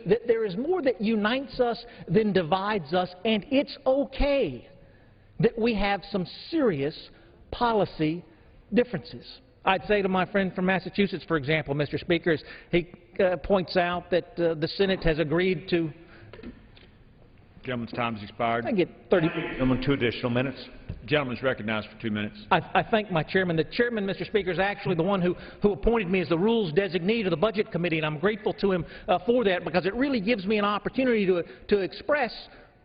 that there is more that unites us than divides us, and it's okay that we have some serious policy differences. I'd say to my friend from Massachusetts, for example, Mr. Speaker, as he points out that the Senate has agreed to... Gentleman's time has expired. I get 30... Gentleman, 2 additional minutes. Gentleman is recognized for 2 minutes. I thank my chairman. The chairman, Mr. Speaker, is actually the one who appointed me as the rules designee to the Budget Committee, and I'm grateful to him for that, because it really gives me an opportunity to express,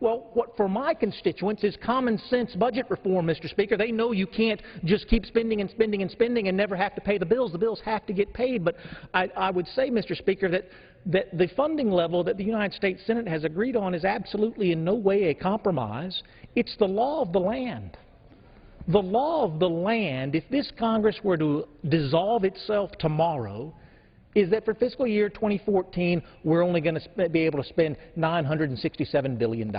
well, what for my constituents is common sense budget reform, Mr. Speaker. They know you can't just keep spending and spending and spending and never have to pay the bills. The bills have to get paid. But I would say, Mr. Speaker, that the funding level that the United States Senate has agreed on is absolutely in no way a compromise. It's the law of the land. The law of the land, if this Congress were to dissolve itself tomorrow, is that for fiscal year 2014, we're only going to be able to spend $967 billion.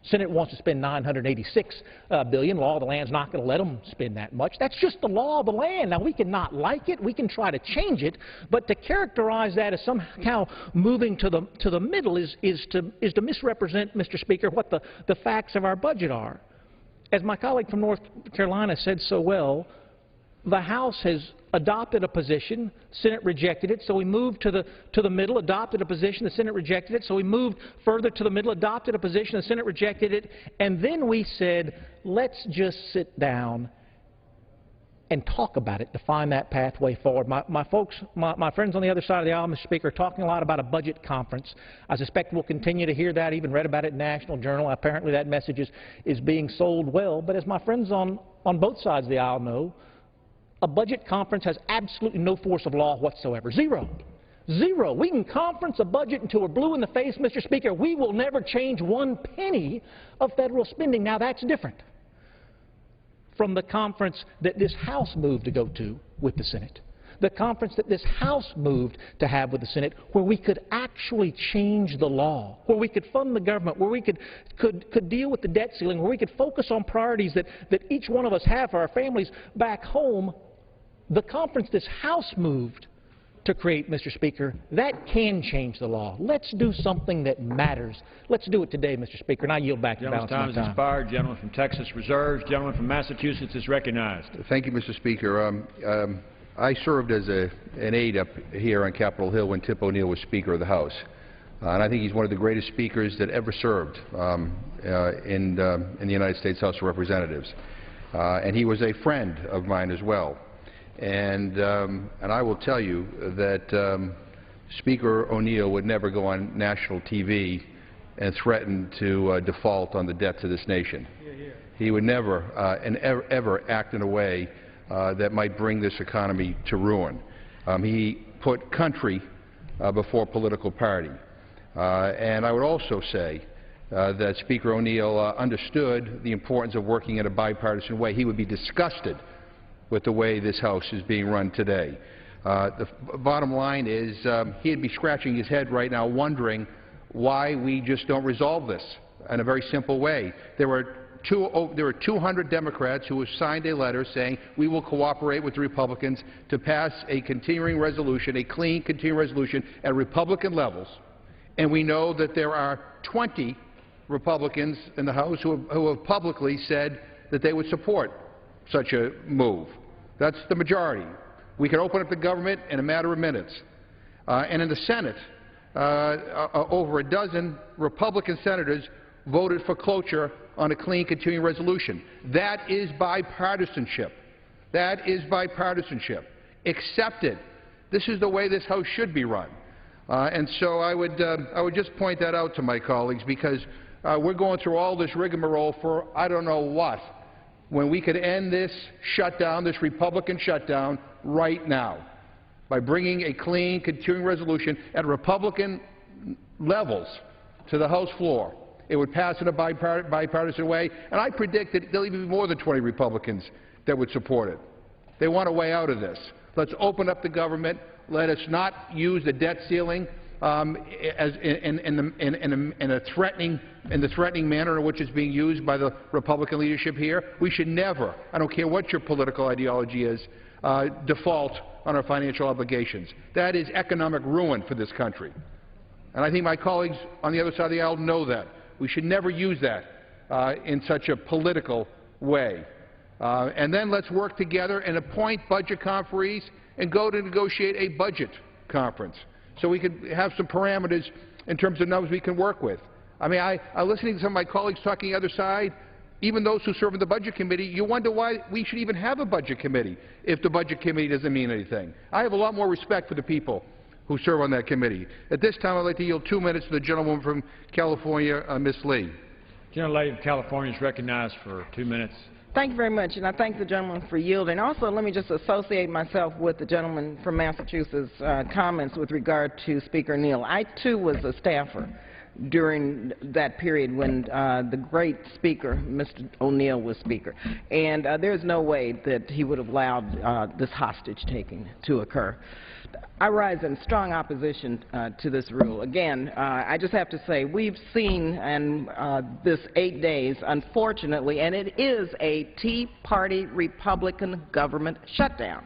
Senate wants to spend $986 billion. Law of the land's not going to let them spend that much. That's just the law of the land. Now, we can not like it. We can try to change it. But to characterize that as somehow moving to the middle is to misrepresent, Mr. Speaker, what the facts of our budget are. As my colleague from North Carolina said so well, the House has adopted a position, the Senate rejected it, so we moved to the middle, adopted a position, the Senate rejected it, so we moved further to the middle, adopted a position, the Senate rejected it, and then we said, let's just sit down and talk about it to find that pathway forward. My friends on the other side of the aisle, Mr. Speaker, are talking a lot about a budget conference. I suspect we'll continue to hear that, even read about it in National Journal. Apparently that message is being sold well, but as my friends on both sides of the aisle know, a budget conference has absolutely no force of law whatsoever. Zero. Zero. We can conference a budget until we're blue in the face, Mr. Speaker. We will never change 1 penny of federal spending. Now, that's different from the conference that this House moved to go to with the Senate. The conference that this House moved to have with the Senate, where we could actually change the law, where we could fund the government, where we could deal with the debt ceiling, where we could focus on priorities that each one of us have for our families back home. The conference this House moved to create, Mr. Speaker, that can change the law. Let's do something that matters. Let's do it today, Mr. Speaker, and I yield back the balance of my time. Time has expired. Gentleman from Texas reserves. Gentleman from Massachusetts is recognized. Thank you, Mr. Speaker. I served as an aide up here on Capitol Hill when Tip O'Neill was Speaker of the House. And I think he's one of the greatest speakers that ever served in the United States House of Representatives. And he was a friend of mine as well. And I will tell you that Speaker O'Neill would never go on national TV and threaten to default on the debts of this nation. He would never ever act in a way that might bring this economy to ruin. He put country before political party. And I would also say that Speaker O'Neill understood the importance of working in a bipartisan way. He would be disgusted with the way this House is being run today. The bottom line is he'd be scratching his head right now wondering why we just don't resolve this in a very simple way. There were 200 Democrats who have signed a letter saying we will cooperate with the Republicans to pass a continuing resolution, a clean continuing resolution at Republican levels. And we know that there are 20 Republicans in the House who have publicly said that they would support such a move. That's the majority. We can open up the government in a matter of minutes. And in the Senate, over a dozen Republican senators voted for cloture on a clean continuing resolution. That is bipartisanship. That is bipartisanship. Accepted. This is the way this House should be run. And so I would just point that out to my colleagues, because we're going through all this rigmarole for I don't know what, when we could end this shutdown, this Republican shutdown, right now by bringing a clean continuing resolution at Republican levels to the House floor. It would pass in a bipartisan way, and I predict that there'll even be more than 20 Republicans that would support it. They want a way out of this. Let's open up the government. Let us not use the debt ceiling as in the threatening manner in which it's being used by the Republican leadership here. We should never, I don't care what your political ideology is, default on our financial obligations. That is economic ruin for this country. And I think my colleagues on the other side of the aisle know that. We should never use that in such a political way. And then let's work together and appoint budget conferees and go to negotiate a budget conference so we can have some parameters in terms of numbers we can work with. I mean, I'm listening to some of my colleagues talking the other side, even those who serve in the Budget Committee. You wonder why we should even have a Budget Committee if the Budget Committee doesn't mean anything. I have a lot more respect for the people who serve on that committee. At this time, I'd like to yield 2 minutes to the gentlewoman from California, Ms. Lee. The gentlelady from California is recognized for 2 minutes. Thank you very much, and I thank the gentleman for yielding. Also, let me just associate myself with the gentleman from Massachusetts' comments with regard to Speaker Neal. I, too, was a staffer during that period when the great Speaker, Mr. O'Neill, was Speaker. And there's no way that he would have allowed this hostage-taking to occur. I rise in strong opposition to this rule. Again, I just have to say, we've seen in this 8 days, unfortunately, and it is a Tea Party Republican government shutdown.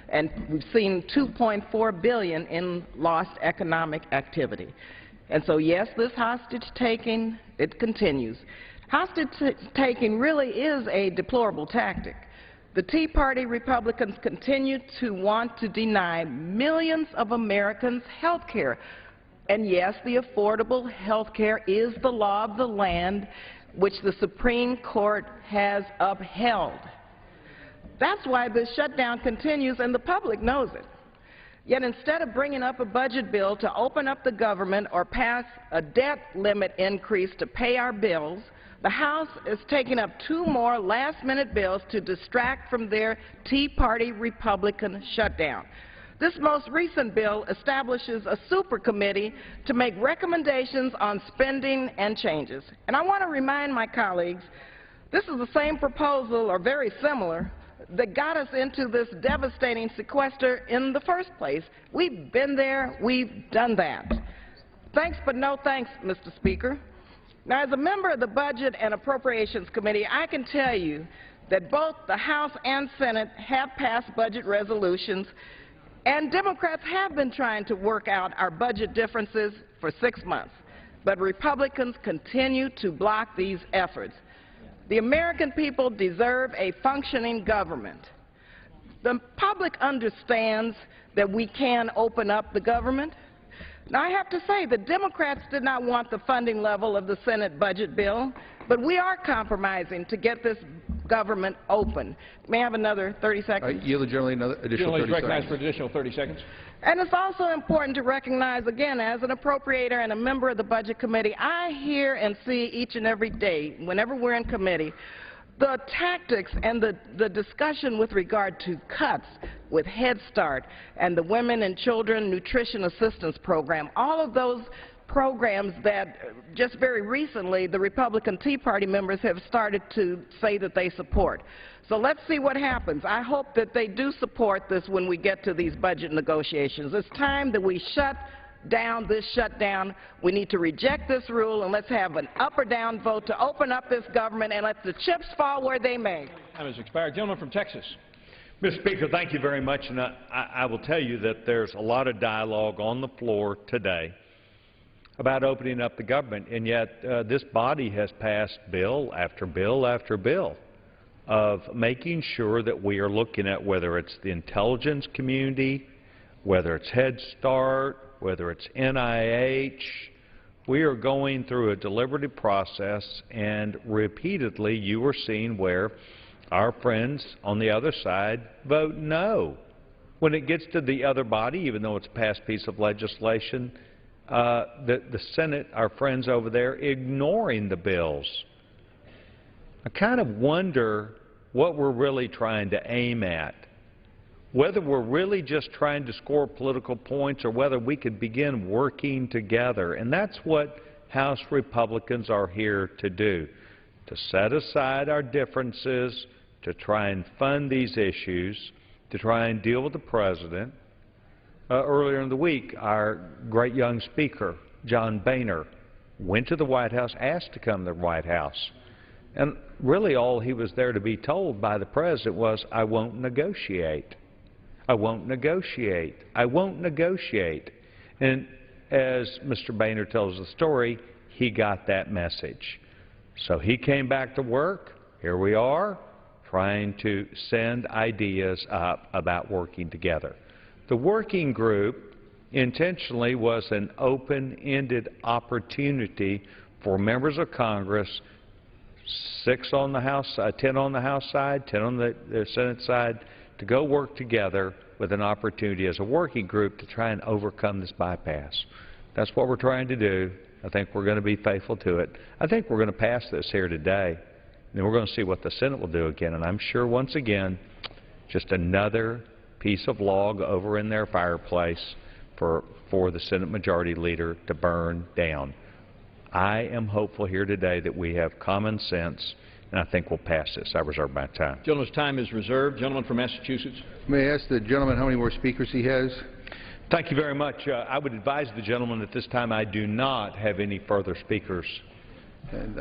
And we've seen $2.4 billion in lost economic activity. And so, yes, this hostage-taking, it continues. Hostage-taking really is a deplorable tactic. The Tea Party Republicans continue to want to deny millions of Americans health care. And yes, the Affordable Health Care is the law of the land which the Supreme Court has upheld. That's why this shutdown continues, and the public knows it. Yet instead of bringing up a budget bill to open up the government or pass a debt limit increase to pay our bills, the House is taking up 2 more last-minute bills to distract from their Tea Party Republican shutdown. This most recent bill establishes a super committee to make recommendations on spending and changes. And I want to remind my colleagues, this is the same proposal, or very similar, that got us into this devastating sequester in the first place. We've been there, we've done that. Thanks, but no thanks, Mr. Speaker. Now, as a member of the Budget and Appropriations Committee, I can tell you that both the House and Senate have passed budget resolutions, and Democrats have been trying to work out our budget differences for 6 months. But Republicans continue to block these efforts. The American people deserve a functioning government. The public understands that we can open up the government. Now, I have to say, the Democrats did not want the funding level of the Senate budget bill, but we are compromising to get this government open. May I have another 30 seconds? Yield the gentleman another additional 30 seconds. Recognized for additional 30 seconds. And it's also important to recognize, again, as an appropriator and a member of the Budget Committee, I hear and see each and every day, whenever we're in committee, the tactics and the discussion with regard to cuts with Head Start and the Women and Children Nutrition Assistance Program, all of those programs that just very recently the Republican Tea Party members have started to say that they support. So let's see what happens. I hope that they do support this when we get to these budget negotiations. It's time that we shut down this shutdown. We need to reject this rule, and let's have an up or down vote to open up this government and let the chips fall where they may. Time has expired. Gentleman from Texas. Mr. Speaker, thank you very much. And I will tell you that there's a lot of dialogue on the floor today about opening up the government, and yet this body has passed bill after bill after bill of making sure that we are looking at whether it's the intelligence community, whether it's Head Start, whether it's NIH. We are going through a deliberative process, and repeatedly you are seeing where our friends on the other side vote no. When it gets to the other body, even though it's a passed piece of legislation, the Senate, our friends over there, ignoring the bills. I kind of wonder what we're really trying to aim at, whether we're really just trying to score political points or whether we could begin working together. And that's what House Republicans are here to do, to set aside our differences, to try and fund these issues, to try and deal with the President. Earlier in the week, our great young speaker, John Boehner, went to the White House, asked to come to the White House. And really all he was there to be told by the President was, I won't negotiate. I won't negotiate. I won't negotiate. And as Mr. Boehner tells the story, he got that message. So he came back to work. Here we are, trying to send ideas up about working together. The working group intentionally was an open-ended opportunity for members of Congress, 6 on the House side, 10 on the House side, 10 on the Senate side, to go work together with an opportunity as a working group to try and overcome this bypass. That's what we're trying to do. I think we're going to be faithful to it. I think we're going to pass this here today, and then we're going to see what the Senate will do again. And I'm sure, once again, just another piece of log over in their fireplace for the Senate Majority Leader to burn down. I am hopeful here today that we have common sense, and I think we'll pass this. I reserve my time. Gentleman's time is reserved. Gentleman from Massachusetts. May I ask the gentleman how many more speakers he has? Thank you very much. I would advise the gentleman at this time I do not have any further speakers. And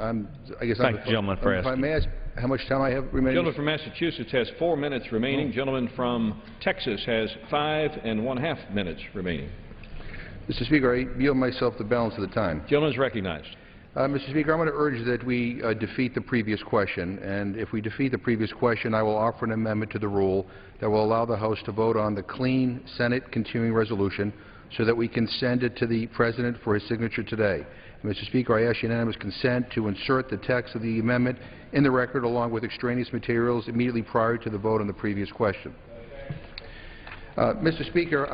I guess Thank you, gentleman, for asking. If I may ask how much time I have remaining? Gentleman from Massachusetts has 4 minutes remaining. Gentleman from Texas has 5½ minutes remaining. Mr. Speaker, I yield myself the balance of the time. Gentleman is recognized. Mr. Speaker, I'm going to urge that we defeat the previous question, and if we defeat the previous question, I will offer an amendment to the rule that will allow the House to vote on the clean Senate continuing resolution so that we can send it to the President for his signature today. And Mr. Speaker, I ask unanimous consent to insert the text of the amendment in the record along with extraneous materials immediately prior to the vote on the previous question. Mr. Speaker,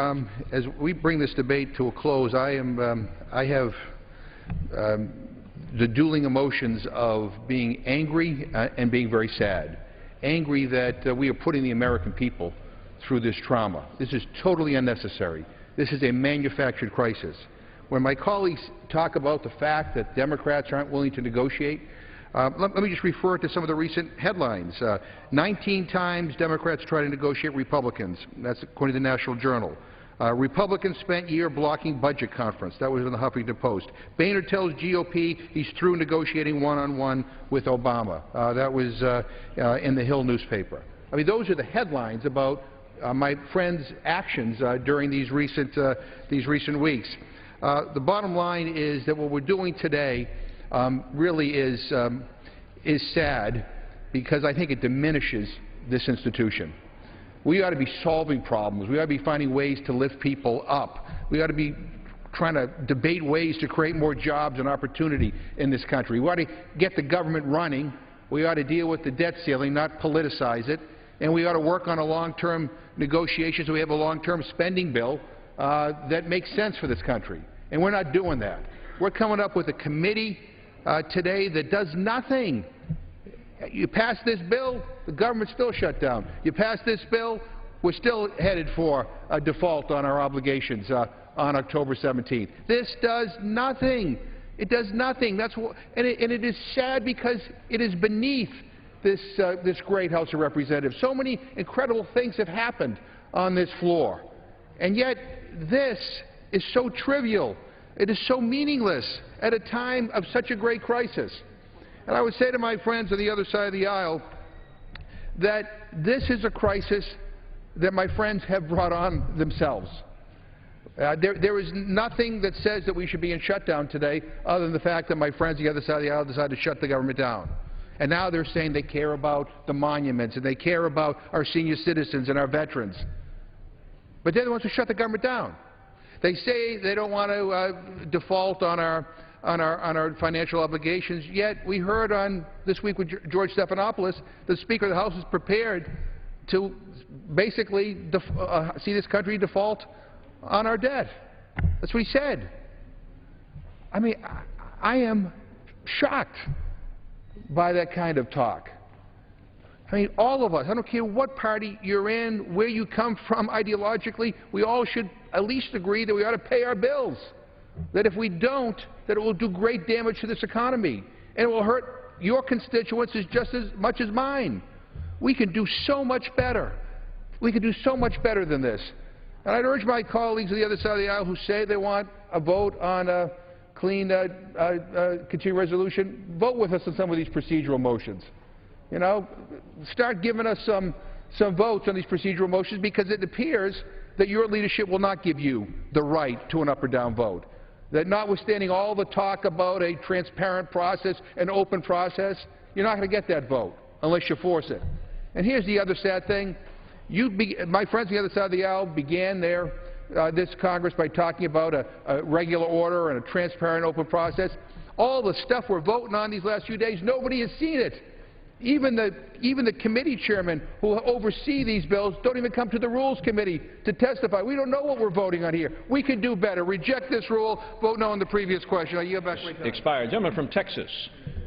as we bring this debate to a close, I have the dueling emotions of being angry and being very sad. Angry that we are putting the American people through this trauma. This is totally unnecessary. This is a manufactured crisis. When my colleagues talk about the fact that Democrats aren't willing to negotiate, let me just refer to some of the recent headlines. 19 times Democrats try to negotiate Republicans. That's according to the National Journal. Republicans spent year blocking budget conference. That was in the Huffington Post. Boehner tells GOP he's through negotiating one-on-one with Obama. That was in the Hill newspaper. I mean, those are the headlines about my friend's actions during these recent weeks. The bottom line is that what we're doing today really is sad because I think it diminishes this institution. We ought to be solving problems. We ought to be finding ways to lift people up. We ought to be trying to debate ways to create more jobs and opportunity in this country. We ought to get the government running. We ought to deal with the debt ceiling, not politicize it. And we ought to work on a long-term negotiation so we have a long-term spending bill that makes sense for this country. And we're not doing that. We're coming up with a committee today that does nothing. You pass this bill, the government's still shut down. You pass this bill, we're still headed for a default on our obligations on October 17th. This does nothing. It does nothing. That's what, and it is sad because it is beneath this great House of Representatives. So many incredible things have happened on this floor, and yet this is so trivial. It is so meaningless at a time of such a great crisis. And I would say to my friends on the other side of the aisle that this is a crisis that my friends have brought on themselves. There is nothing that says that we should be in shutdown today other than the fact that my friends on the other side of the aisle decided to shut the government down. And now they're saying they care about the monuments and they care about our senior citizens and our veterans. But they're the ones who shut the government down. They say they don't want to default on our financial obligations, yet we heard on this week with George Stephanopoulos, the Speaker of the House is prepared to basically see this country default on our debt. That's what he said. I mean, I am shocked by that kind of talk. I mean, all of us, I don't care what party you're in, where you come from ideologically, we all should at least agree that we ought to pay our bills. That if we don't, that it will do great damage to this economy. And it will hurt your constituents just as much as mine. We can do so much better. We can do so much better than this. And I'd urge my colleagues on the other side of the aisle who say they want a vote on a clean continuing resolution, vote with us on some of these procedural motions. You know, start giving us some votes on these procedural motions because it appears that your leadership will not give you the right to an up or down vote. that notwithstanding all the talk about a transparent process, an open process, you're not going to get that vote unless you force it. And here's the other sad thing. My friends on the other side of the aisle began this Congress by talking about a regular order and a transparent open process. All the stuff we're voting on these last few days, nobody has seen it. Even the committee chairmen who oversee these bills don't even come to the Rules Committee to testify. We don't know what we're voting on here. We can do better. Reject this rule. Vote no on the previous question. I yield back my time. Expired. Gentleman from Texas.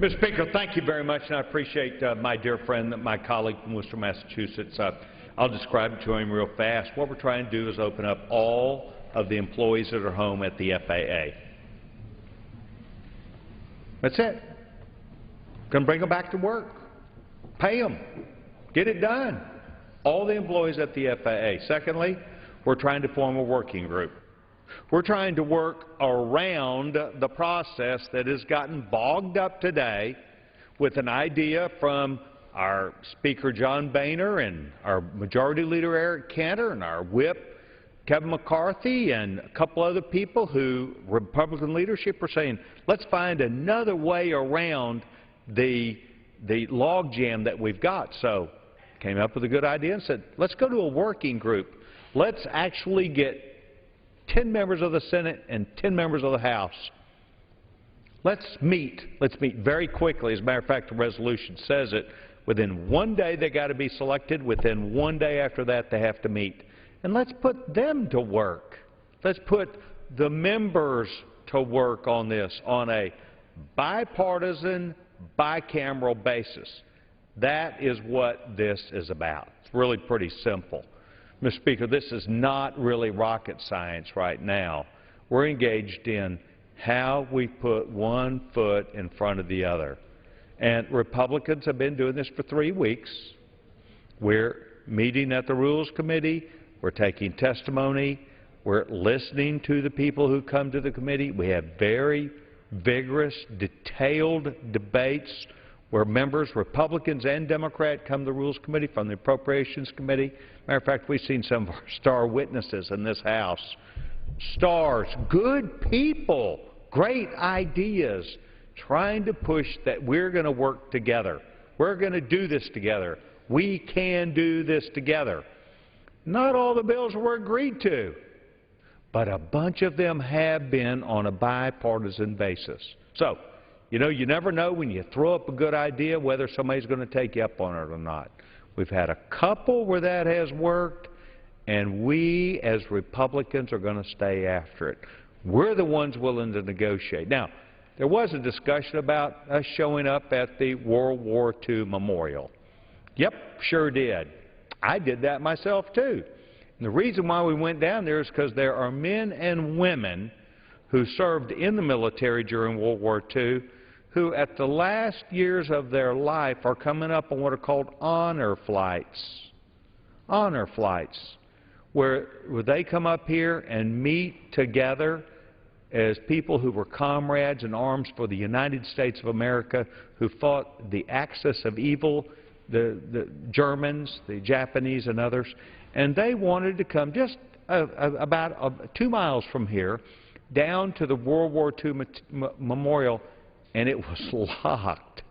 Mr. Speaker, thank you very much, and I appreciate my dear friend, my colleague from Worcester, Massachusetts. I'll describe it to him real fast. What we're trying to do is open up all of the employees that are home at the FAA. That's it. Going to bring them back to work. Pay them. Get it done. All the employees at the FAA. Secondly, we're trying to form a working group. We're trying to work around the process that has gotten bogged up today with an idea from our Speaker John Boehner and our Majority Leader Eric Cantor and our whip Kevin McCarthy and a couple other people who Republican leadership are saying, let's find another way around the logjam that we've got. So came up with a good idea and said, let's go to a working group. Let's actually get 10 members of the Senate and 10 members of the House. Let's meet very quickly. As a matter of fact, the resolution says it. Within 1 day they got to be selected. Within 1 day after that they have to meet. And let's put them to work. Let's put the members to work on this on a bipartisan, bicameral basis. That is what this is about. It's really pretty simple. Mr. Speaker, this is not really rocket science right now. We're engaged in how we put one foot in front of the other. And Republicans have been doing this for 3 weeks. We're meeting at the Rules Committee. We're taking testimony. We're listening to the people who come to the committee. We have very vigorous, detailed debates where members, Republicans and Democrats, come to the Rules Committee from the Appropriations Committee. Matter of fact, we've seen some of our star witnesses in this House. Stars, good people, great ideas, trying to push that we're going to work together. We're going to do this together. We can do this together. Not all the bills were agreed to, but a bunch of them have been on a bipartisan basis. So, you know, you never know when you throw up a good idea whether somebody's going to take you up on it or not. We've had a couple where that has worked, and we as Republicans are going to stay after it. We're the ones willing to negotiate. Now, there was a discussion about us showing up at the World War II Memorial. Yep, sure did. I did that myself, too. And the reason why we went down there is because there are men and women who served in the military during World War II who at the last years of their life are coming up on what are called honor flights. Honor flights, where they come up here and meet together as people who were comrades in arms for the United States of America, who fought the axis of evil, the Germans, the Japanese, and others. And they wanted to come just about 2 miles from here down to the World War II Memorial, and it was locked.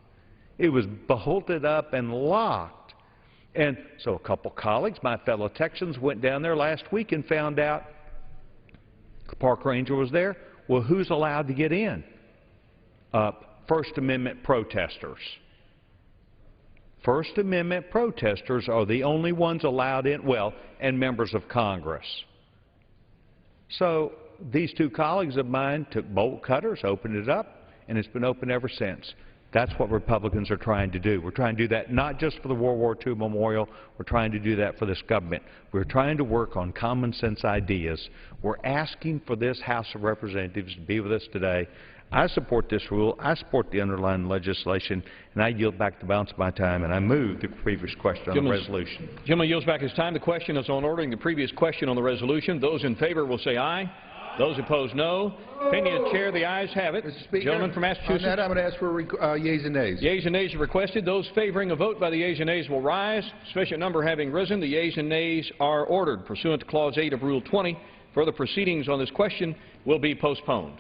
It was bolted up and locked. And so a couple colleagues, my fellow Texans, went down there last week and found out the park ranger was there. Well, who's allowed to get in? First Amendment protesters. First Amendment protesters are the only ones allowed in, well, and members of Congress. So these two colleagues of mine took bolt cutters, opened it up, and it's been open ever since. That's what Republicans are trying to do. We're trying to do that not just for the World War II Memorial. We're trying to do that for this government. We're trying to work on common sense ideas. We're asking for this House of Representatives to be with us today. I support this rule. I support the underlying legislation, and I yield back the balance of my time, and I move the previous question on the resolution. Gentleman yields back his time. The question is on ordering the previous question on the resolution. Those in favor will say aye. Those opposed, no. Opinion of the Chair, the ayes have it. Mr. Speaker, gentleman from Massachusetts. On that, I'm going to ask for yeas and nays. Yeas and nays are requested. Those favoring a vote by the yeas and nays will rise. Sufficient number having risen, the yeas and nays are ordered. Pursuant to Clause 8 of Rule 20, further proceedings on this question will be postponed.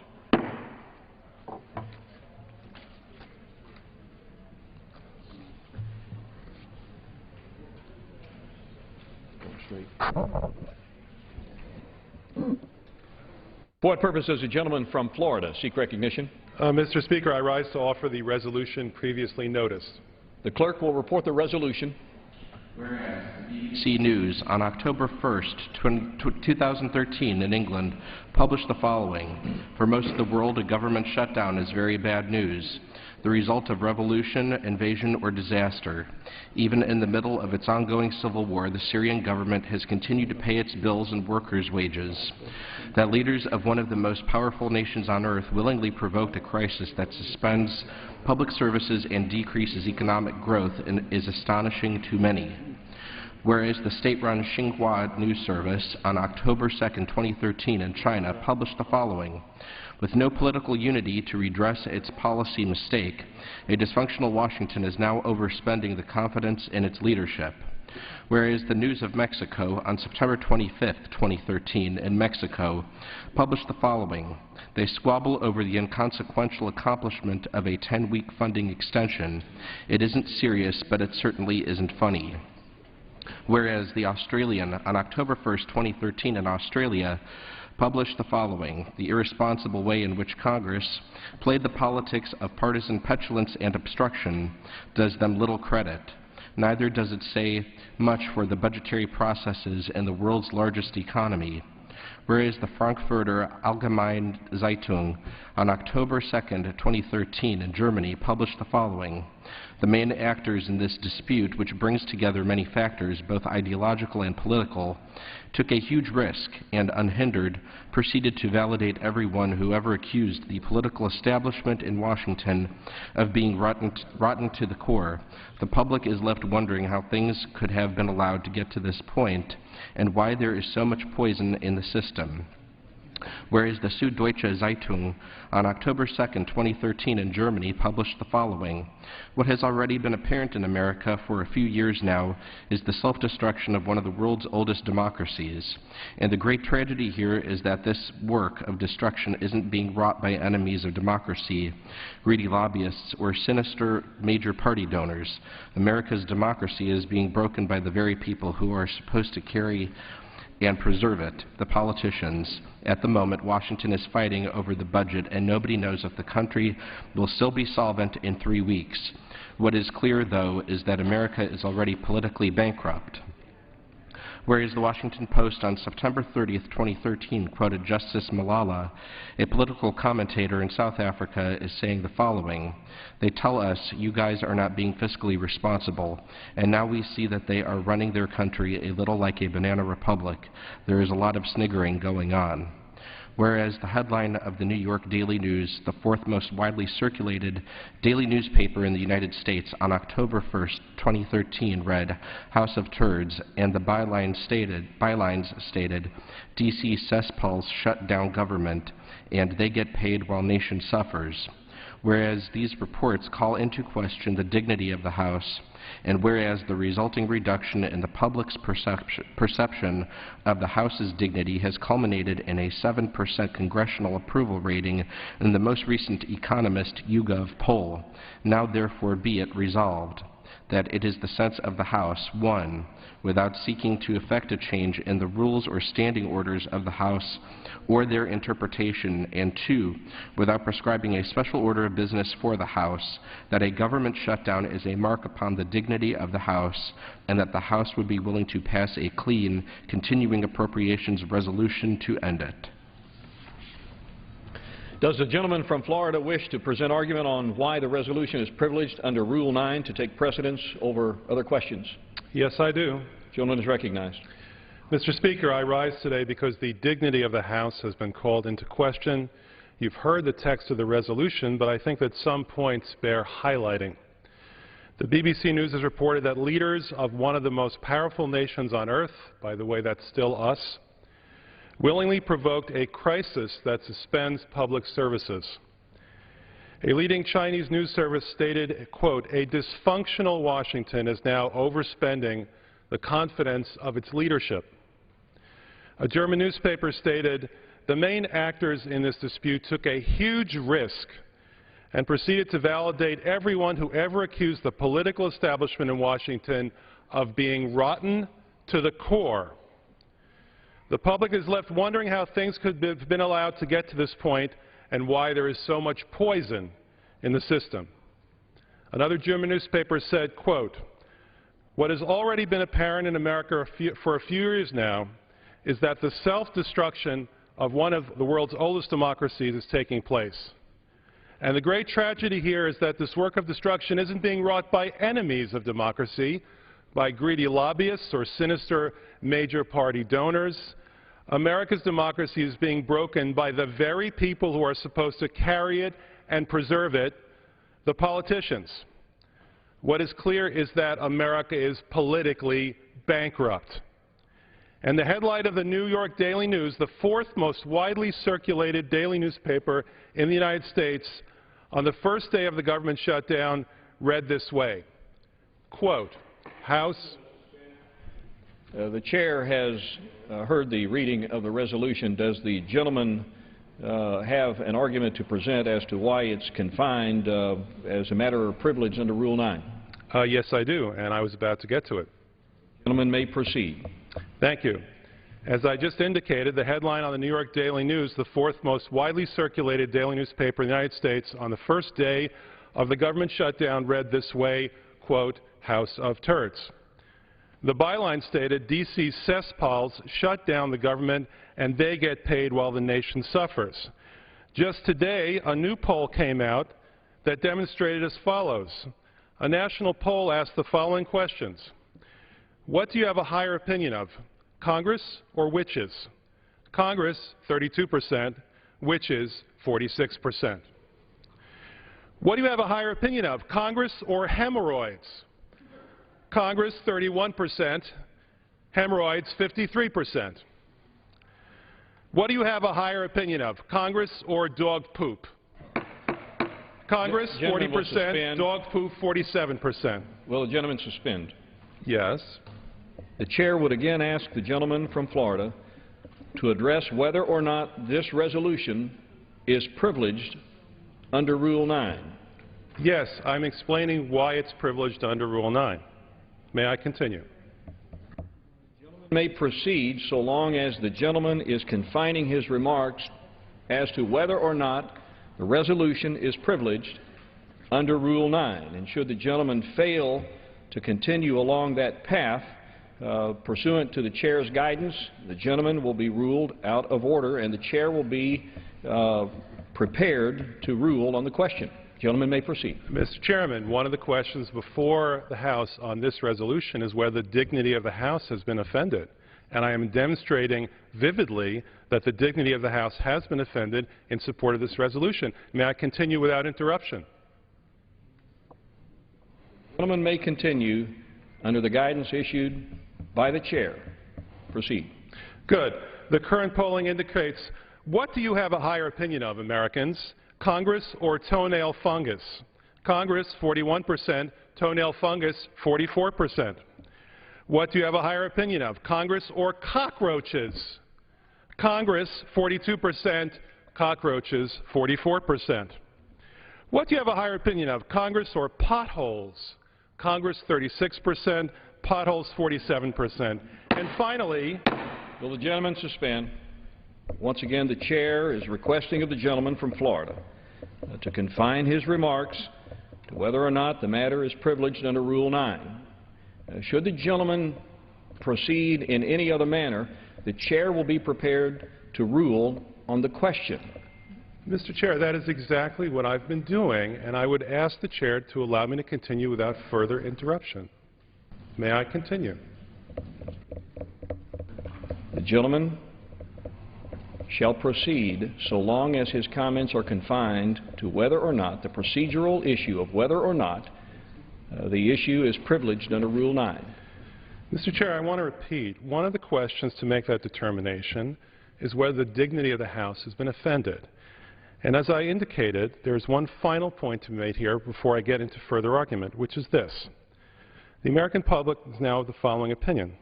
Street. For what purpose does the gentleman from Florida seek recognition? Mr. Speaker, I rise to offer the resolution previously noticed. The clerk will report the resolution. Whereas the BBC News on October 1st, 2013 in England published the following. For most of the world, a government shutdown is very bad news, the result of revolution, invasion, or disaster. Even in the middle of its ongoing civil war, the Syrian government has continued to pay its bills and workers' wages. That leaders of one of the most powerful nations on earth willingly provoked a crisis that suspends public services and decreases economic growth is astonishing to many. Whereas the state-run Xinhua news service on October 2, 2013 in China published the following. With no political unity to redress its policy mistake, a dysfunctional Washington is now overspending the confidence in its leadership. Whereas the News of Mexico on September 25, 2013 in Mexico published the following. They squabble over the inconsequential accomplishment of a 10-week funding extension. It isn't serious, but it certainly isn't funny. Whereas the Australian on October 1, 2013 in Australia published the following. The irresponsible way in which Congress played the politics of partisan petulance and obstruction does them little credit. Neither does it say much for the budgetary processes in the world's largest economy. Whereas the Frankfurter Allgemeine Zeitung on October 2, 2013 in Germany published the following. The main actors in this dispute, which brings together many factors, both ideological and political, took a huge risk and, unhindered, proceeded to validate everyone who ever accused the political establishment in Washington of being rotten to the core. The public is left wondering how things could have been allowed to get to this point and why there is so much poison in the system. Whereas the Süddeutsche Zeitung on October 2, 2013 in Germany published the following. What has already been apparent in America for a few years now is the self-destruction of one of the world's oldest democracies. And the great tragedy here is that this work of destruction isn't being wrought by enemies of democracy, greedy lobbyists, or sinister major party donors. America's democracy is being broken by the very people who are supposed to carry and preserve it, the politicians. At the moment, Washington is fighting over the budget, and nobody knows if the country will still be solvent in 3 weeks. What is clear, though, is that America is already politically bankrupt. Whereas the Washington Post on September 30, 2013 quoted Justice Malala, a political commentator in South Africa, is saying the following. They tell us, you guys are not being fiscally responsible, and now we see that they are running their country a little like a banana republic. There is a lot of sniggering going on. Whereas the headline of the New York Daily News, the fourth most widely circulated daily newspaper in the United States on October 1, 2013 read, House of Turds, and the bylines stated, D.C. cesspools shut down government, and they get paid while nation suffers. Whereas these reports call into question the dignity of the House, and whereas the resulting reduction in the public's perception of the House's dignity has culminated in a 7% congressional approval rating in the most recent Economist YouGov poll, now therefore be it resolved that it is the sense of the House, 1, without seeking to effect a change in the rules or standing orders of the House or their interpretation, and 2, without prescribing a special order of business for the House, that a government shutdown is a mark upon the dignity of the House, and that the House would be willing to pass a clean, continuing appropriations resolution to end it. Does the gentleman from Florida wish to present argument on why the resolution is privileged under Rule 9 to take precedence over other questions? Yes, I do. The gentleman is recognized. Mr. Speaker, I rise today because the dignity of the House has been called into question. You've heard the text of the resolution, but I think that some points bear highlighting. The BBC News has reported that leaders of one of the most powerful nations on earth, by the way, that's still us, willingly provoked a crisis that suspends public services. A leading Chinese news service stated, quote, a dysfunctional Washington is now overspending the confidence of its leadership. A German newspaper stated, the main actors in this dispute took a huge risk and proceeded to validate everyone who ever accused the political establishment in Washington of being rotten to the core. The public is left wondering how things could have been allowed to get to this point and why there is so much poison in the system. Another German newspaper said, quote, "What has already been apparent in America for a few years now is that the self-destruction of one of the world's oldest democracies is taking place. And the great tragedy here is that this work of destruction isn't being wrought by enemies of democracy, by greedy lobbyists or sinister major party donors. America's democracy is being broken by the very people who are supposed to carry it and preserve it, the politicians. What is clear is that America is politically bankrupt." And the headline of the New York Daily News, the fourth most widely circulated daily newspaper in the United States, on the first day of the government shutdown, read this way, quote, "House..." The chair has heard the reading of the resolution. Does the gentleman have an argument to present as to why it's confined as a matter of privilege under Rule 9? Yes, I do, and I was about to get to it. The gentleman may proceed. Thank you. As I just indicated, the headline on the New York Daily News, the fourth most widely circulated daily newspaper in the United States, on the first day of the government shutdown, read this way, quote, "House of Turds." The byline stated, "D.C. cesspools shut down the government and they get paid while the nation suffers." Just today, a new poll came out that demonstrated as follows. A national poll asked the following questions. What do you have a higher opinion of, Congress or witches? Congress, 32%, witches, 46%. What do you have a higher opinion of, Congress or hemorrhoids? Congress, 31%, hemorrhoids, 53%. What do you have a higher opinion of, Congress or dog poop? Congress, 40%, dog poop, 47%. Will the gentleman suspend? Yes. The chair would again ask the gentleman from Florida to address whether or not this resolution is privileged under Rule 9. Yes, I'm explaining why it's privileged under Rule 9. May I continue? The gentleman may proceed so long as the gentleman is confining his remarks as to whether or not the resolution is privileged under Rule 9. And should the gentleman fail to continue along that path, pursuant to the chair's guidance, the gentleman will be ruled out of order and the chair will be prepared to rule on the question. The gentleman may proceed. Mr. Chairman, one of the questions before the House on this resolution is whether the dignity of the House has been offended. And I am demonstrating vividly that the dignity of the House has been offended in support of this resolution. May I continue without interruption? The gentleman may continue under the guidance issued by the chair. Proceed. Good. The current polling indicates, what do you have a higher opinion of, Americans? Congress or toenail fungus? Congress, 41%, toenail fungus, 44%. What do you have a higher opinion of, Congress or cockroaches? Congress, 42%, cockroaches, 44%. What do you have a higher opinion of, Congress or potholes? Congress, 36%, potholes, 47%. And finally, will the gentleman suspend? Once again, the chair is requesting of the gentleman from Florida to confine his remarks to whether or not the matter is privileged under Rule 9. Should the gentleman proceed in any other manner, the chair will be prepared to rule on the question. Mr. Chair, that is exactly what I've been doing, and I would ask the chair to allow me to continue without further interruption. May I continue? The gentleman shall proceed so long as his comments are confined to whether or not the procedural issue of whether or not the issue is privileged under Rule 9. Mr. Chair, I want to repeat, one of the questions to make that determination is whether the dignity of the House has been offended. And as I indicated, there's one final point to be made here before I get into further argument, which is this. The American public is now of the following opinion.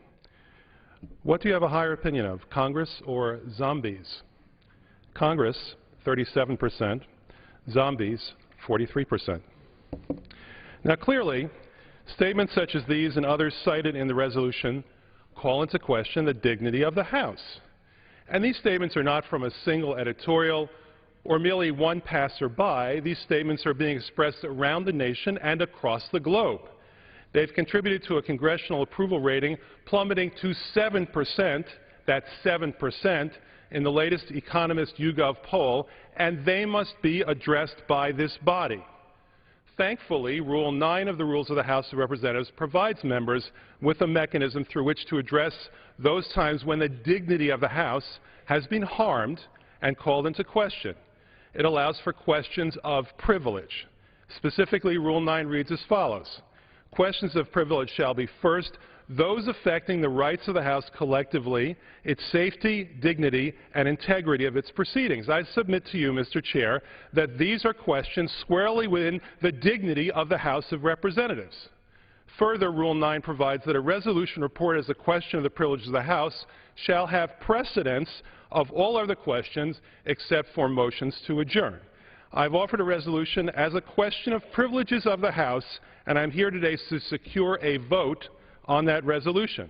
What do you have a higher opinion of, Congress or zombies? Congress, 37%, zombies, 43%. Now clearly, statements such as these and others cited in the resolution call into question the dignity of the House. And these statements are not from a single editorial or merely one passerby. These statements are being expressed around the nation and across the globe. They've contributed to a congressional approval rating plummeting to 7%, that's 7%, in the latest Economist YouGov poll, and they must be addressed by this body. Thankfully, Rule 9 of the Rules of the House of Representatives provides members with a mechanism through which to address those times when the dignity of the House has been harmed and called into question. It allows for questions of privilege. Specifically, Rule 9 reads as follows. Questions of privilege shall be, first, those affecting the rights of the House collectively, its safety, dignity, and integrity of its proceedings. I submit to you, Mr. Chair, that these are questions squarely within the dignity of the House of Representatives. Further, Rule 9 provides that a resolution reported as a question of the privileges of the House shall have precedence of all other questions except for motions to adjourn. I've offered a resolution as a question of privileges of the House, and I'm here today to secure a vote on that resolution.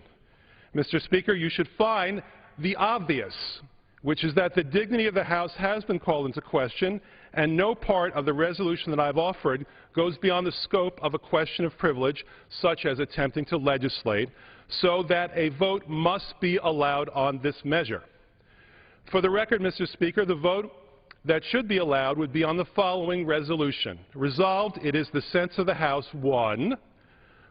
Mr. Speaker, you should find the obvious, which is that the dignity of the House has been called into question, and no part of the resolution that I've offered goes beyond the scope of a question of privilege, such as attempting to legislate, so that a vote must be allowed on this measure. For the record, Mr. Speaker, the vote that should be allowed would be on the following resolution. Resolved, it is the sense of the House, 1,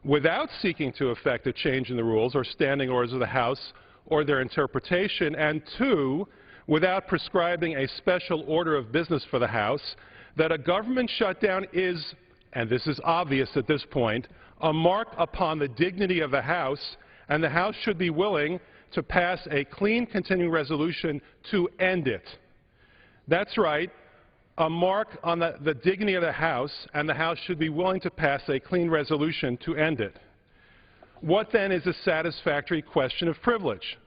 without seeking to effect a change in the rules or standing orders of the House or their interpretation, and 2, without prescribing a special order of business for the House, that a government shutdown is, and this is obvious at this point, a mark upon the dignity of the House, and the House should be willing to pass a clean continuing resolution to end it. That's right, a mark on the dignity of the House, and the House should be willing to pass a clean resolution to end it. What then is a satisfactory question of privilege?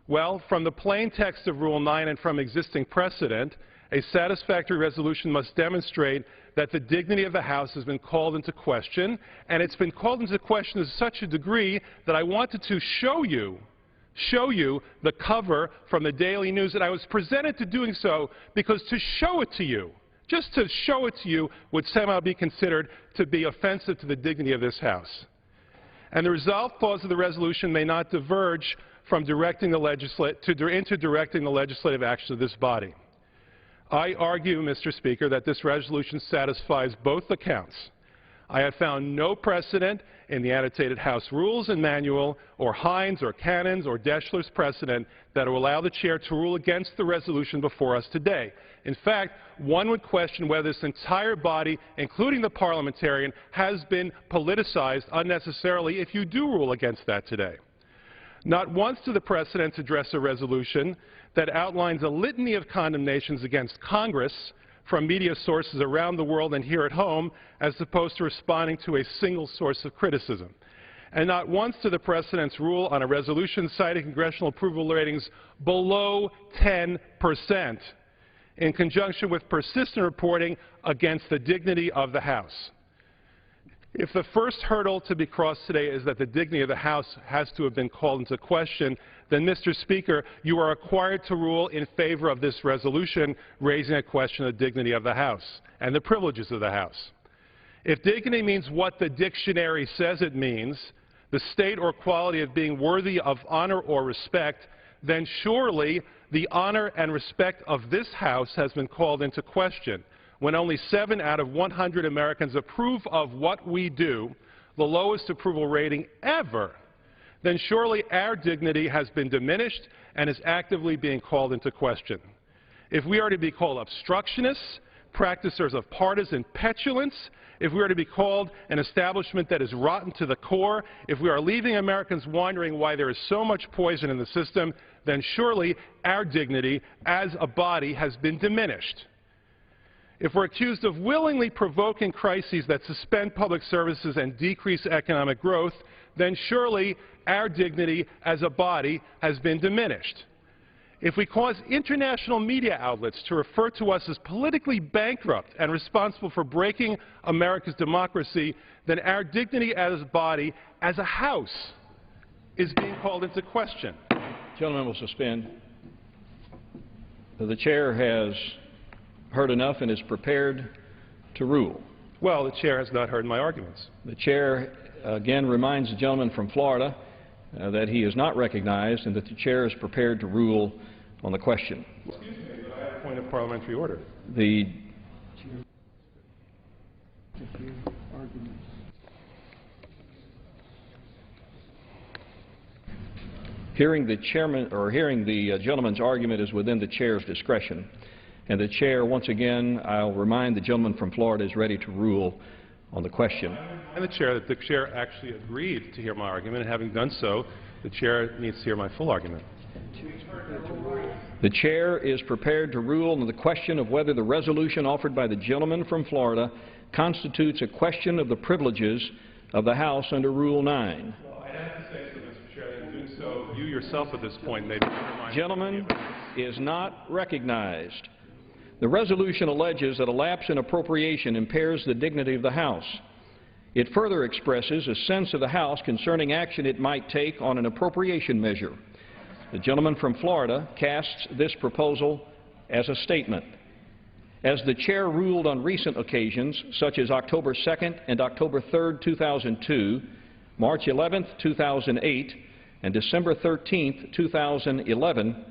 Well, from the plain text of Rule 9 and from existing precedent, a satisfactory resolution must demonstrate that the dignity of the House has been called into question, and it's been called into question to such a degree that I wanted to show you the cover from the Daily News, and I was presented to doing so because to show it to you, just to show it to you, would somehow be considered to be offensive to the dignity of this House. And the resolved clause of the resolution may not diverge from directing the directing the legislative action of this body. I argue, Mr. Speaker, that this resolution satisfies both accounts. I have found no precedent in the annotated House Rules and Manual, or Hines, or Cannon's, or Deschler's precedent that will allow the Chair to rule against the resolution before us today. In fact, one would question whether this entire body, including the parliamentarian, has been politicized unnecessarily if you do rule against that today. Not once do the precedents address a resolution that outlines a litany of condemnations against Congress from media sources around the world and here at home, as opposed to responding to a single source of criticism. And not once do the precedents rule on a resolution citing congressional approval ratings below 10%, in conjunction with persistent reporting against the dignity of the House. If the first hurdle to be crossed today is that the dignity of the House has to have been called into question, then, Mr. Speaker, you are required to rule in favor of this resolution, raising a question of the dignity of the House and the privileges of the House. If dignity means what the dictionary says it means, the state or quality of being worthy of honor or respect, then surely the honor and respect of this House has been called into question. When only 7 out of 100 Americans approve of what we do, the lowest approval rating ever, then surely our dignity has been diminished and is actively being called into question. If we are to be called obstructionists, practicers of partisan petulance, if we are to be called an establishment that is rotten to the core, if we are leaving Americans wondering why there is so much poison in the system, then surely our dignity as a body has been diminished. If we're accused of willingly provoking crises that suspend public services and decrease economic growth, then surely our dignity as a body has been diminished. If we cause international media outlets to refer to us as politically bankrupt and responsible for breaking America's democracy, then our dignity as a body, as a House, is being called into question. Gentlemen will suspend. The chair has heard enough and is prepared to rule. Well, the chair has not heard my arguments. The chair again reminds the gentleman from Florida that he is not recognized and that the chair is prepared to rule on the question. Excuse me, but I have a point of parliamentary order. Hearing the gentleman's argument is within the chair's discretion. And the chair, once again, I'll remind the gentleman from Florida, is ready to rule on the question. And the chair actually agreed to hear my argument, and having done so, the chair needs to hear my full argument. The chair is prepared to rule on the question of whether the resolution offered by the gentleman from Florida constitutes a question of the privileges of the House under Rule 9. Well, I have to say so, Mr. Chair, that in doing so, you yourself at this point may undermine. Gentleman is not recognized. The resolution alleges that a lapse in appropriation impairs the dignity of the House. It further expresses a sense of the House concerning action it might take on an appropriation measure. The gentleman from Florida casts this proposal as a statement. As the chair ruled on recent occasions, such as October 2nd and October 3rd, 2002, March 11th, 2008, and December 13th, 2011,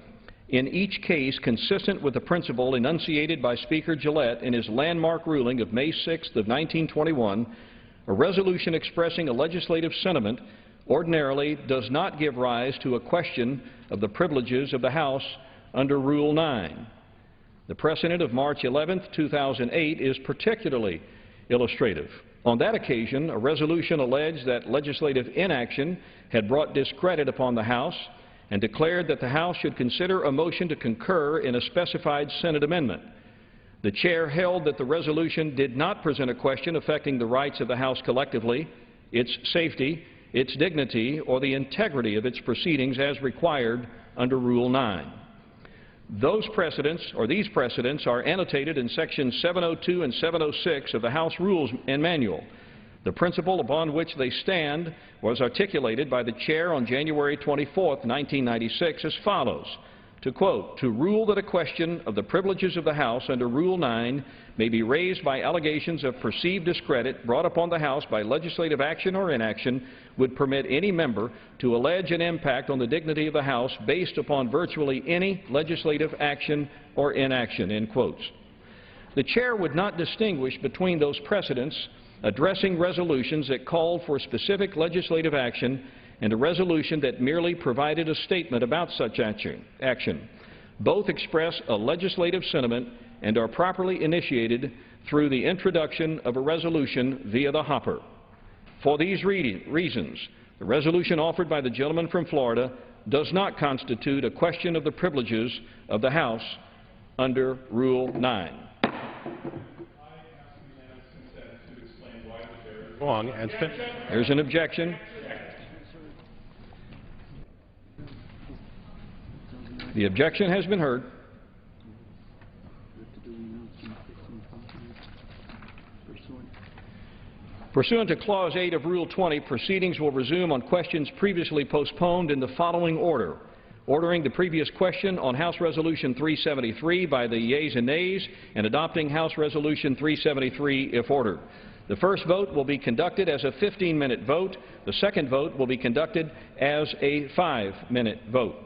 in each case consistent with the principle enunciated by Speaker Gillette in his landmark ruling of May 6th of 1921, a resolution expressing a legislative sentiment ordinarily does not give rise to a question of the privileges of the House under Rule 9. The precedent of March 11, 2008 is particularly illustrative. On that occasion, a resolution alleged that legislative inaction had brought discredit upon the House and declared that the House should consider a motion to concur in a specified Senate amendment. The chair held that the resolution did not present a question affecting the rights of the House collectively, its safety, its dignity, or the integrity of its proceedings as required under Rule 9. These precedents are annotated in Sections 702 and 706 of the House Rules and Manual. The principle upon which they stand was articulated by the chair on January 24, 1996 as follows, to quote, "To rule that a question of the privileges of the House under Rule 9 may be raised by allegations of perceived discredit brought upon the House by legislative action or inaction would permit any member to allege an impact on the dignity of the House based upon virtually any legislative action or inaction," end quotes. The chair would not distinguish between those precedents addressing resolutions that called for specific legislative action and a resolution that merely provided a statement about such action. Both express a legislative sentiment and are properly initiated through the introduction of a resolution via the hopper. For these reasons, the resolution offered by the gentleman from Florida does not constitute a question of the privileges of the House under Rule 9. Wrong and there's an objection. The objection has been heard. Pursuant to Clause 8 of Rule 20, proceedings will resume on questions previously postponed in the following order. Ordering the previous question on House Resolution 373 by the yeas and nays, and adopting House Resolution 373 if ordered. The first vote will be conducted as a 15-minute vote. The second vote will be conducted as a 5-minute vote.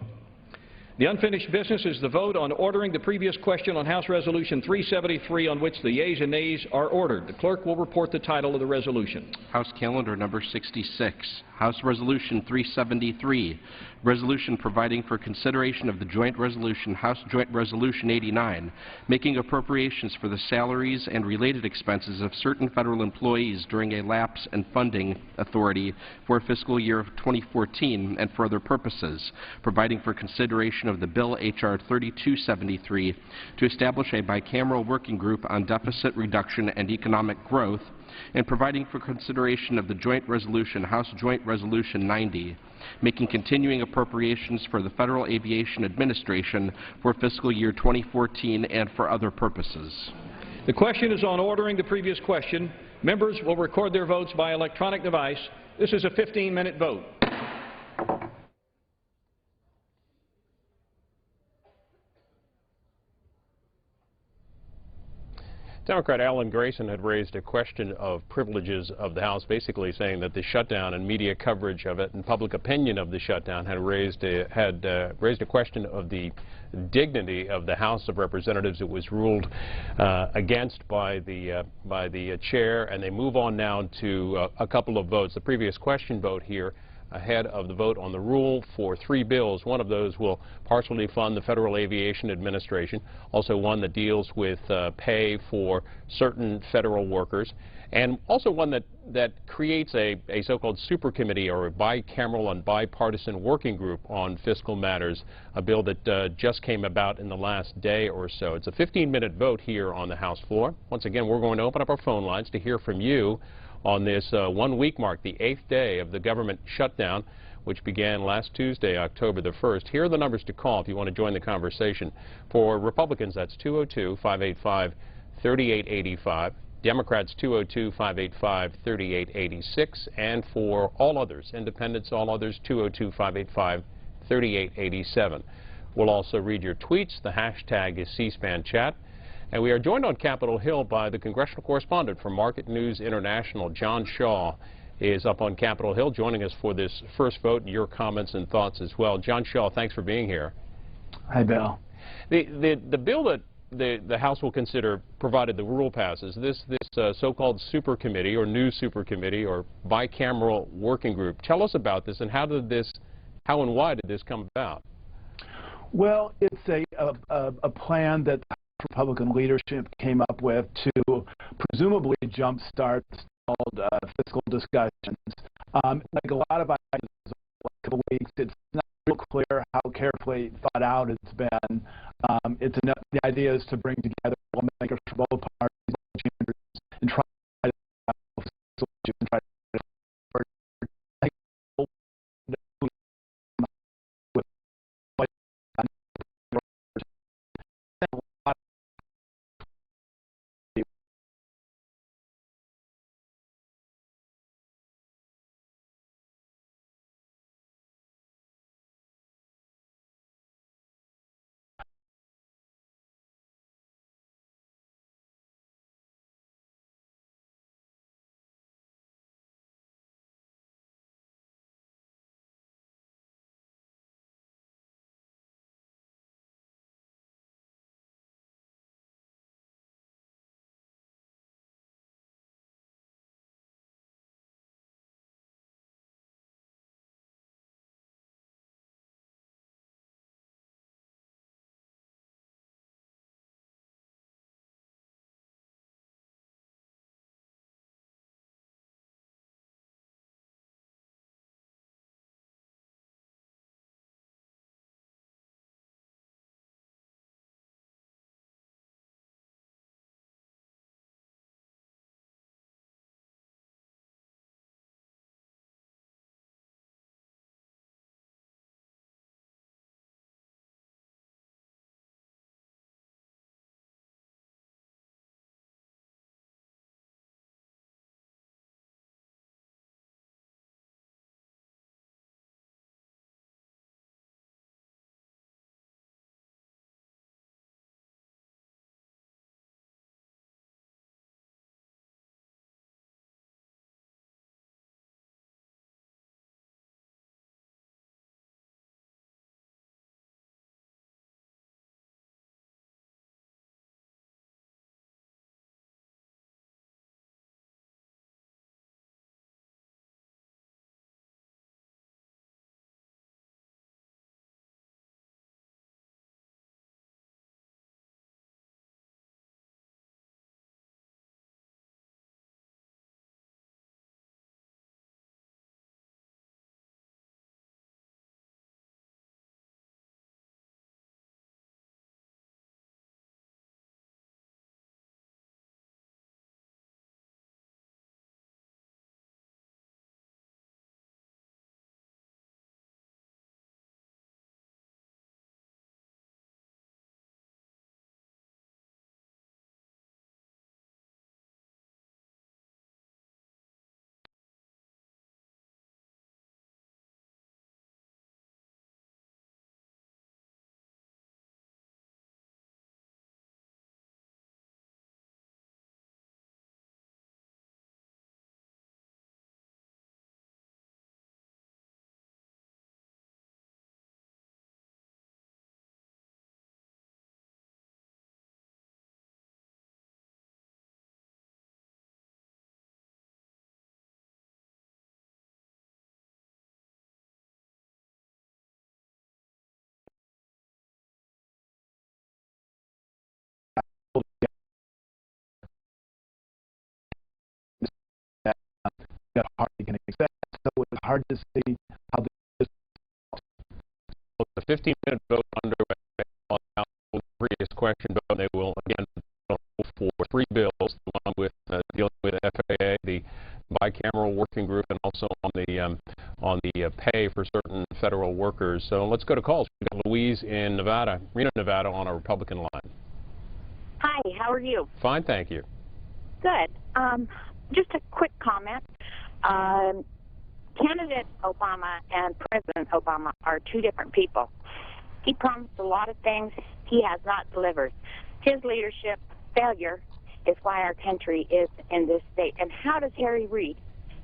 The unfinished business is the vote on ordering the previous question on House Resolution 373 on which the yeas and nays are ordered. The clerk will report the title of the resolution. House Calendar Number 66, House Resolution 373, resolution providing for consideration of the joint resolution, House Joint Resolution 89, making appropriations for the salaries and related expenses of certain federal employees during a lapse in funding authority for fiscal year of 2014 and for other purposes, providing for consideration of the bill H.R. 3273 to establish a bicameral working group on deficit reduction and economic growth, and providing for consideration of the joint resolution, House Joint Resolution 90, making continuing appropriations for the Federal Aviation Administration for fiscal year 2014 and for other purposes. The question is on ordering the previous question. Members will record their votes by electronic device. This is a 15-minute vote. Democrat Alan Grayson had raised a question of privileges of the House, basically saying that the shutdown and media coverage of it and public opinion of the shutdown had raised a question of the dignity of the House of Representatives. It was ruled against by the chair, and they move on now to a couple of votes. The previous question vote here ahead of the vote on the rule for 3 bills. One of those will partially fund the Federal Aviation Administration, also one that deals with pay for certain federal workers, and also one that creates a so-called super committee or a bicameral and bipartisan working group on fiscal matters, a bill that just came about in the last day or so. It's a 15-minute vote here on the House floor. Once again, we're going to open up our phone lines to hear from you on this 1-week mark, the 8th day of the government shutdown, which began last Tuesday, October the 1st. Here are the numbers to call if you want to join the conversation. For Republicans, that's 202-585-3885. Democrats, 202-585-3886. And for all others, independents, all others, 202-585-3887. We'll also read your tweets. The hashtag is C-SPAN Chat. And we are joined on Capitol Hill by the congressional correspondent for Market News International, John Shaw, is up on Capitol Hill joining us for this first vote, and your comments and thoughts as well. John Shaw, thanks for being here. Hi, Bill. The bill that the House will consider, provided the rule passes, this so-called super committee or new super committee or bicameral working group. Tell us about this, and how and why did this come about? Well, it's a plan that the Republican leadership came up with to presumably jumpstart stalled fiscal discussions. Like a lot of ideas over the last couple of weeks, it's not real clear how carefully thought out it's been. The idea is to bring together lawmakers from both parties and try to that party can expect. So it's hard to see how this. The 15-minute vote underway on the previous question vote. They will again vote for 3 bills, the one with dealing with FAA, the Bicameral working group, and also on the pay for certain federal workers. So let's go to calls. We've got Louise in Nevada, Reno, Nevada, on a Republican line. Hi, how are you? Fine, thank you. Good. Just a quick comment. Candidate Obama and President Obama are 2 different people. He promised a lot of things he has not delivered. His leadership failure is why our country is in this state. And how does Harry Reid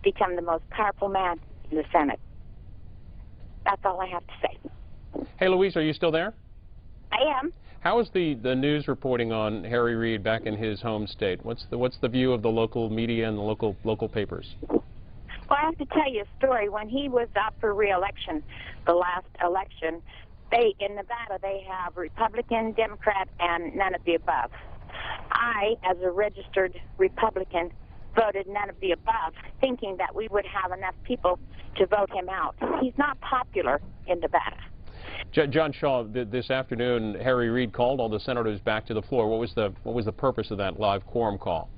become the most powerful man in the Senate? That's all I have to say. Hey, Louise, are you still there? I am. How is the news reporting on Harry Reid back in his home state? What's the view of the local media and the local papers? Well, I have to tell you a story. When he was up for re-election, the last election, in Nevada, they have Republican, Democrat, and none of the above. I, as a registered Republican, voted none of the above, thinking that we would have enough people to vote him out. He's not popular in Nevada. John Shaw, this afternoon, Harry Reid called all the senators back to the floor. What was the purpose of that live quorum call?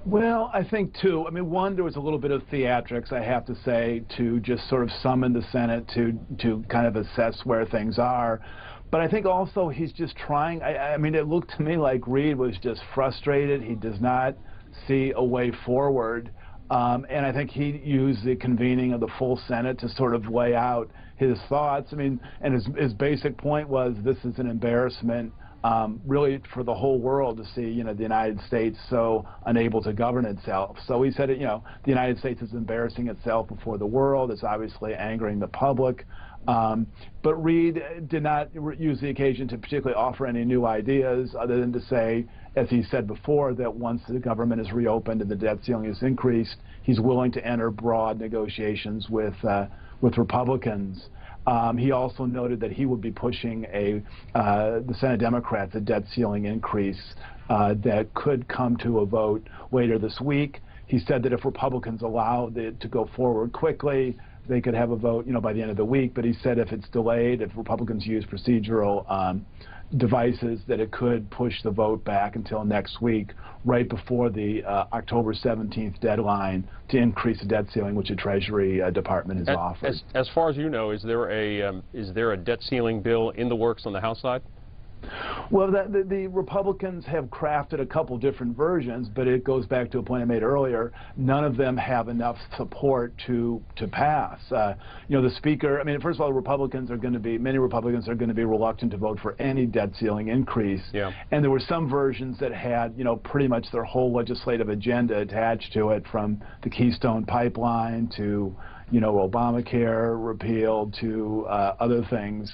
Well, I think 2. I mean, 1, there was a little bit of theatrics, I have to say, to just sort of summon the Senate to kind of assess where things are. But I think also he's just trying. I mean, it looked to me like Reid was just frustrated. He does not see a way forward. And I think he used the convening of the full Senate to sort of lay out his thoughts. I mean, and his basic point was this is an embarrassment really for the whole world to see, you know, the United States so unable to govern itself. So he said, you know, the United States is embarrassing itself before the world. It's obviously angering the public. But Reid did not use the occasion to particularly offer any new ideas other than to say, as he said before, that once the government is reopened and the debt ceiling is increased, he's willing to enter broad negotiations with Republicans. He also noted that he would be pushing the Senate Democrats a debt ceiling increase that could come to a vote later this week. He said that if Republicans allow it to go forward quickly, they could have a vote, you know, by the end of the week. But he said if it's delayed, if Republicans use procedural devices, that it could push the vote back until next week, right before the October 17th deadline to increase the debt ceiling, which the Treasury Department has offered. As far as you know, is there a debt ceiling bill in the works on the House side? Well, the Republicans have crafted a couple different versions, but it goes back to a point I made earlier. None of them have enough support to pass. You know, the Speaker, I mean, first of all, many Republicans are going to be reluctant to vote for any debt ceiling increase. Yeah. And there were some versions that had, you know, pretty much their whole legislative agenda attached to it, from the Keystone Pipeline to, you know, Obamacare repeal to other things.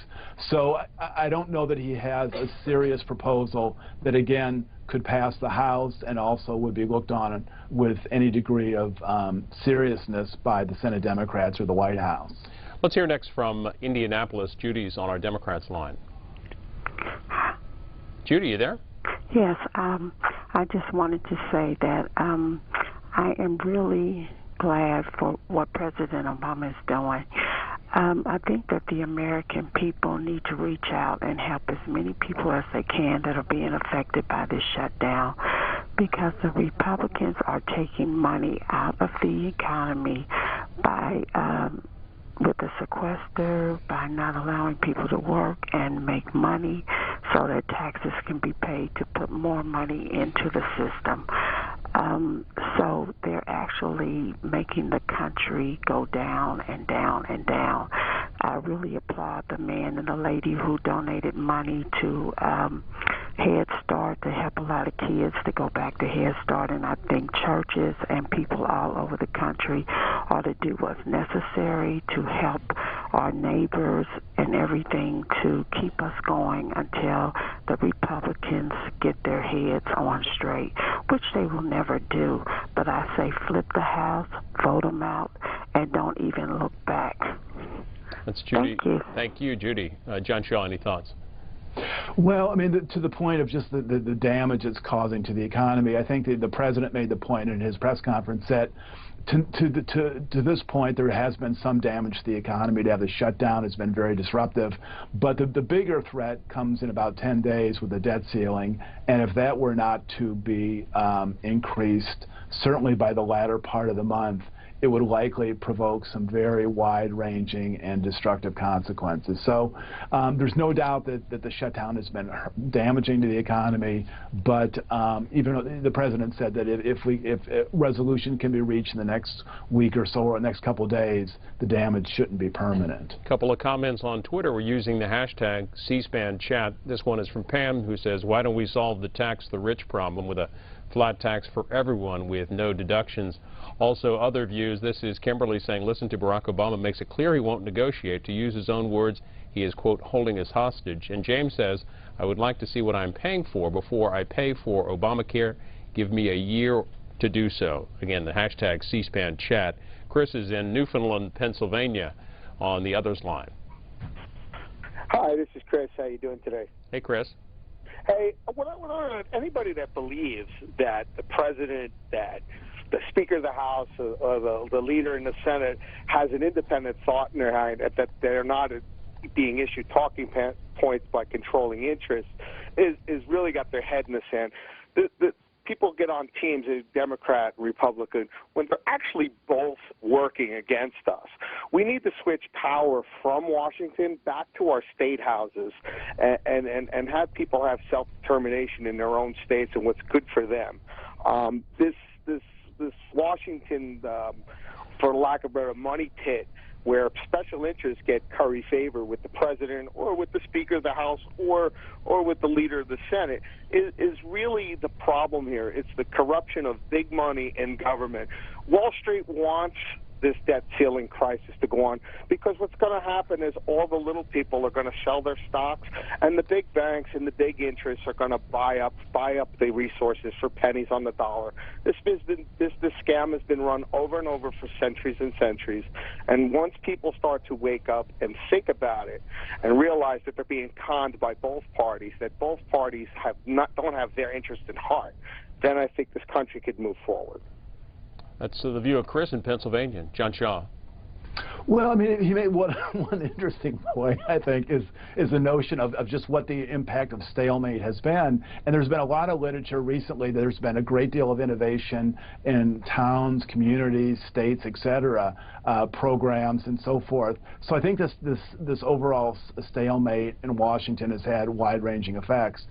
So I don't know that he has a serious proposal that, again, could pass the House and also would be looked on with any degree of seriousness by the Senate Democrats or the White House. Let's hear next from Indianapolis. Judy's on our Democrats line. Judy, you there? Yes. I just wanted to say that I am really glad for what President Obama is doing. I think that the American people need to reach out and help as many people as they can that are being affected by this shutdown, because the Republicans are taking money out of the economy by with the sequester, by not allowing people to work and make money so that taxes can be paid to put more money into the system. So they're actually making the country go down and down and down. I really applaud the man and the lady who donated money to Head Start to help a lot of kids to go back to Head Start, and I think churches and people all over the country ought to do what's necessary to help our neighbors and everything to keep us going until the Republicans get their heads on straight, which they will never do. But I say flip the House, vote them out, and don't even look back. That's Judy. Thank you. Thank you, Judy. John Shaw, any thoughts? Well, I mean, to the point of just the damage it's causing to the economy, I think the President made the point in his press conference that to this point, there has been some damage to the economy. To have the shutdown has been very disruptive. But the bigger threat comes in about 10 days with the debt ceiling. And if that were not to be increased, certainly by the latter part of the month, it would likely provoke some very wide-ranging and destructive consequences. So there's no doubt that the shutdown has been damaging to the economy, but even though the President said that if a resolution can be reached in the next week or so or next couple of days, the damage shouldn't be permanent. A couple of comments on Twitter. We're using the hashtag C-SPAN chat. This one is from Pam, who says, why don't we solve the tax the rich problem with a flat tax for everyone with no deductions? Also, other views. This is Kimberly saying, listen to Barack Obama makes it clear he won't negotiate. To use his own words, he is, quote, holding us hostage. And James says, I would like to see what I'm paying for before I pay for Obamacare. Give me a year to do so. Again, the hashtag C-SPAN chat. Chris is in Newfoundland, Pennsylvania on the other's line. Hi, this is Chris. How you doing today? Hey, Chris. Hey, anybody that believes that the President, that the Speaker of the House or the leader in the Senate has an independent thought in their mind, that they're not being issued talking points by controlling interests, is really got their head in the sand. The people get on teams, Democrat, Republican, when they're actually both working against us. We need to switch power from Washington back to our state houses and have people have self-determination in their own states and what's good for them. This Washington, for lack of a better, money pit, where special interests get curry favor with the President or with the Speaker of the House or with the leader of the Senate, is really the problem here. It's the corruption of big money in government. Wall Street wants this debt ceiling crisis to go on because what's going to happen is all the little people are going to sell their stocks, and the big banks and the big interests are going to buy up the resources for pennies on the dollar. This scam has been run over and over for centuries and centuries, and once people start to wake up and think about it and realize that they're being conned by both parties, that both parties don't have their interest at heart, then I think this country could move forward. That's the view of Chris in Pennsylvania. John Shaw. Well, I mean, he made one interesting point, I think, is the notion of just what the impact of stalemate has been. And there's been a lot of literature recently. There's been a great deal of innovation in towns, communities, states, et cetera, programs and so forth. So I think this overall stalemate in Washington has had wide-ranging effects.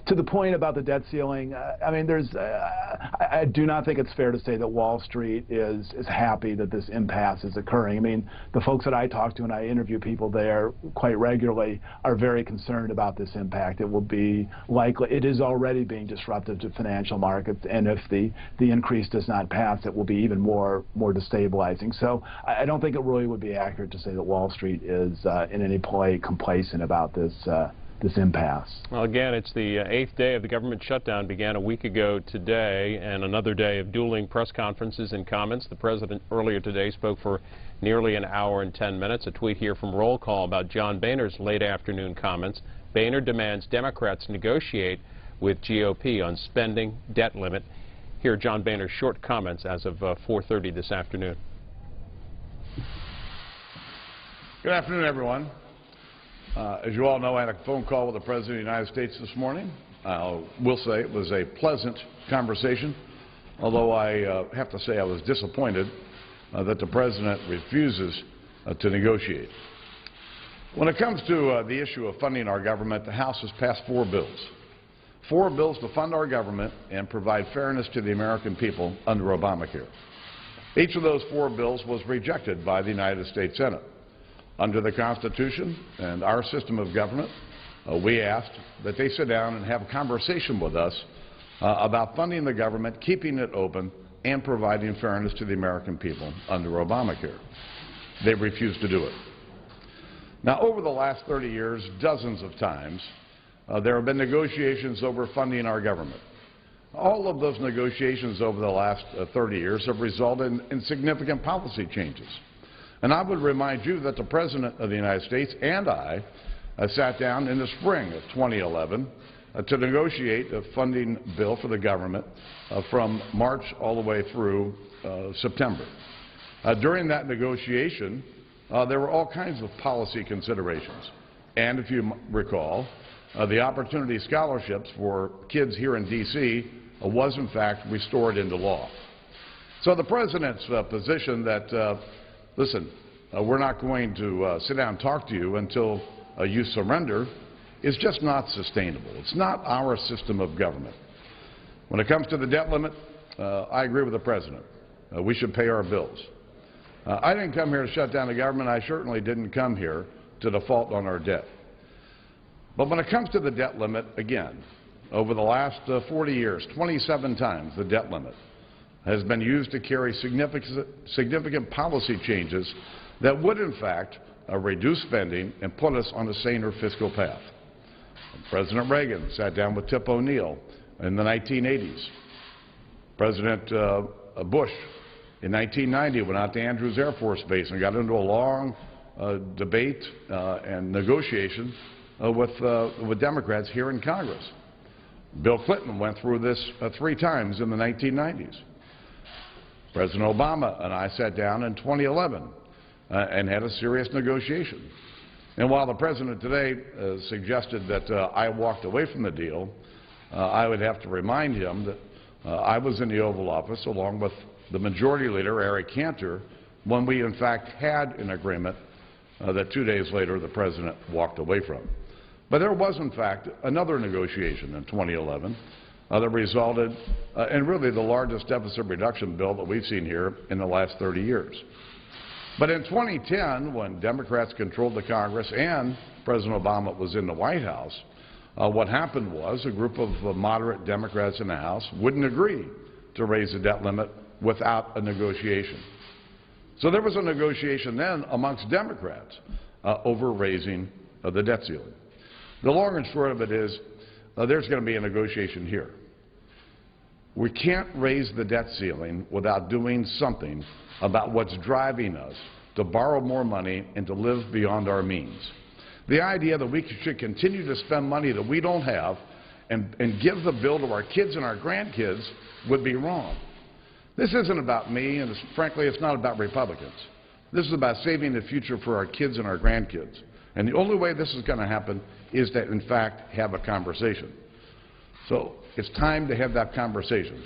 To the point about the debt ceiling, I mean, I do not think it's fair to say that Wall Street is happy that this impasse is occurring. I mean, the folks that I talk to, and I interview people there quite regularly, are very concerned about this impact. It will be likely, it is already being disruptive to financial markets, and if the increase does not pass, it will be even more destabilizing. So I don't think it really would be accurate to say that Wall Street is in any way complacent about this impasse. Well, again, it's the 8th day of the government shutdown. Began a week ago today, and another day of dueling press conferences and comments. The President earlier today spoke for nearly an hour and 10 minutes. A tweet here from Roll Call about John Boehner's late afternoon comments. Boehner demands Democrats negotiate with GOP on spending debt limit. Here are John Boehner's short comments as of 4:30 this afternoon. Good afternoon, everyone. As you all know, I had a phone call with the President of the United States this morning. I will say it was a pleasant conversation, although I have to say I was disappointed that the President refuses to negotiate. When it comes to the issue of funding our government, the House has passed 4 bills. 4 bills to fund our government and provide fairness to the American people under Obamacare. Each of those 4 bills was rejected by the United States Senate. Under the Constitution and our system of government, we asked that they sit down and have a conversation with us about funding the government, keeping it open, and providing fairness to the American people under Obamacare. They've refused to do it. Now, over the last 30 years, dozens of times, there have been negotiations over funding our government. All of those negotiations over the last 30 years have resulted in significant policy changes. And I would remind you that the President of the United States and I sat down in the spring of 2011 to negotiate a funding bill for the government from March all the way through September. During that negotiation, there were all kinds of policy considerations. And if you recall, the Opportunity Scholarships for kids here in D.C. was in fact restored into law. So the President's position that, listen, we're not going to sit down and talk to you until you surrender is just not sustainable. It's not our system of government. When it comes to the debt limit, I agree with the President. We should pay our bills. I didn't come here to shut down the government. I certainly didn't come here to default on our debt. But when it comes to the debt limit, again, over the last 40 years, 27 times the debt limit has been used to carry significant policy changes that would, in fact, reduce spending and put us on a saner fiscal path. President Reagan sat down with Tip O'Neill in the 1980s. President Bush in 1990 went out to Andrews Air Force Base and got into a long debate and negotiation with Democrats here in Congress. Bill Clinton went through this 3 times in the 1990s. President Obama and I sat down in 2011 and had a serious negotiation. And while the President today suggested that I walked away from the deal, I would have to remind him that I was in the Oval Office along with the Majority Leader, Eric Cantor, when we in fact had an agreement that 2 days later the President walked away from. But there was in fact another negotiation in 2011 that resulted in really the largest deficit reduction bill that we've seen here in the last 30 years. But in 2010, when Democrats controlled the Congress and President Obama was in the White House, what happened was a group of moderate Democrats in the House wouldn't agree to raise the debt limit without a negotiation. So there was a negotiation then amongst Democrats over raising the debt ceiling. The long and short of it is there's going to be a negotiation here. We can't raise the debt ceiling without doing something about what's driving us to borrow more money and to live beyond our means. The idea that we should continue to spend money that we don't have and give the bill to our kids and our grandkids would be wrong. This isn't about me, and frankly, it's not about Republicans. This is about saving the future for our kids and our grandkids. And the only way this is going to happen is to, in fact, have a conversation. So it's time to have that conversation.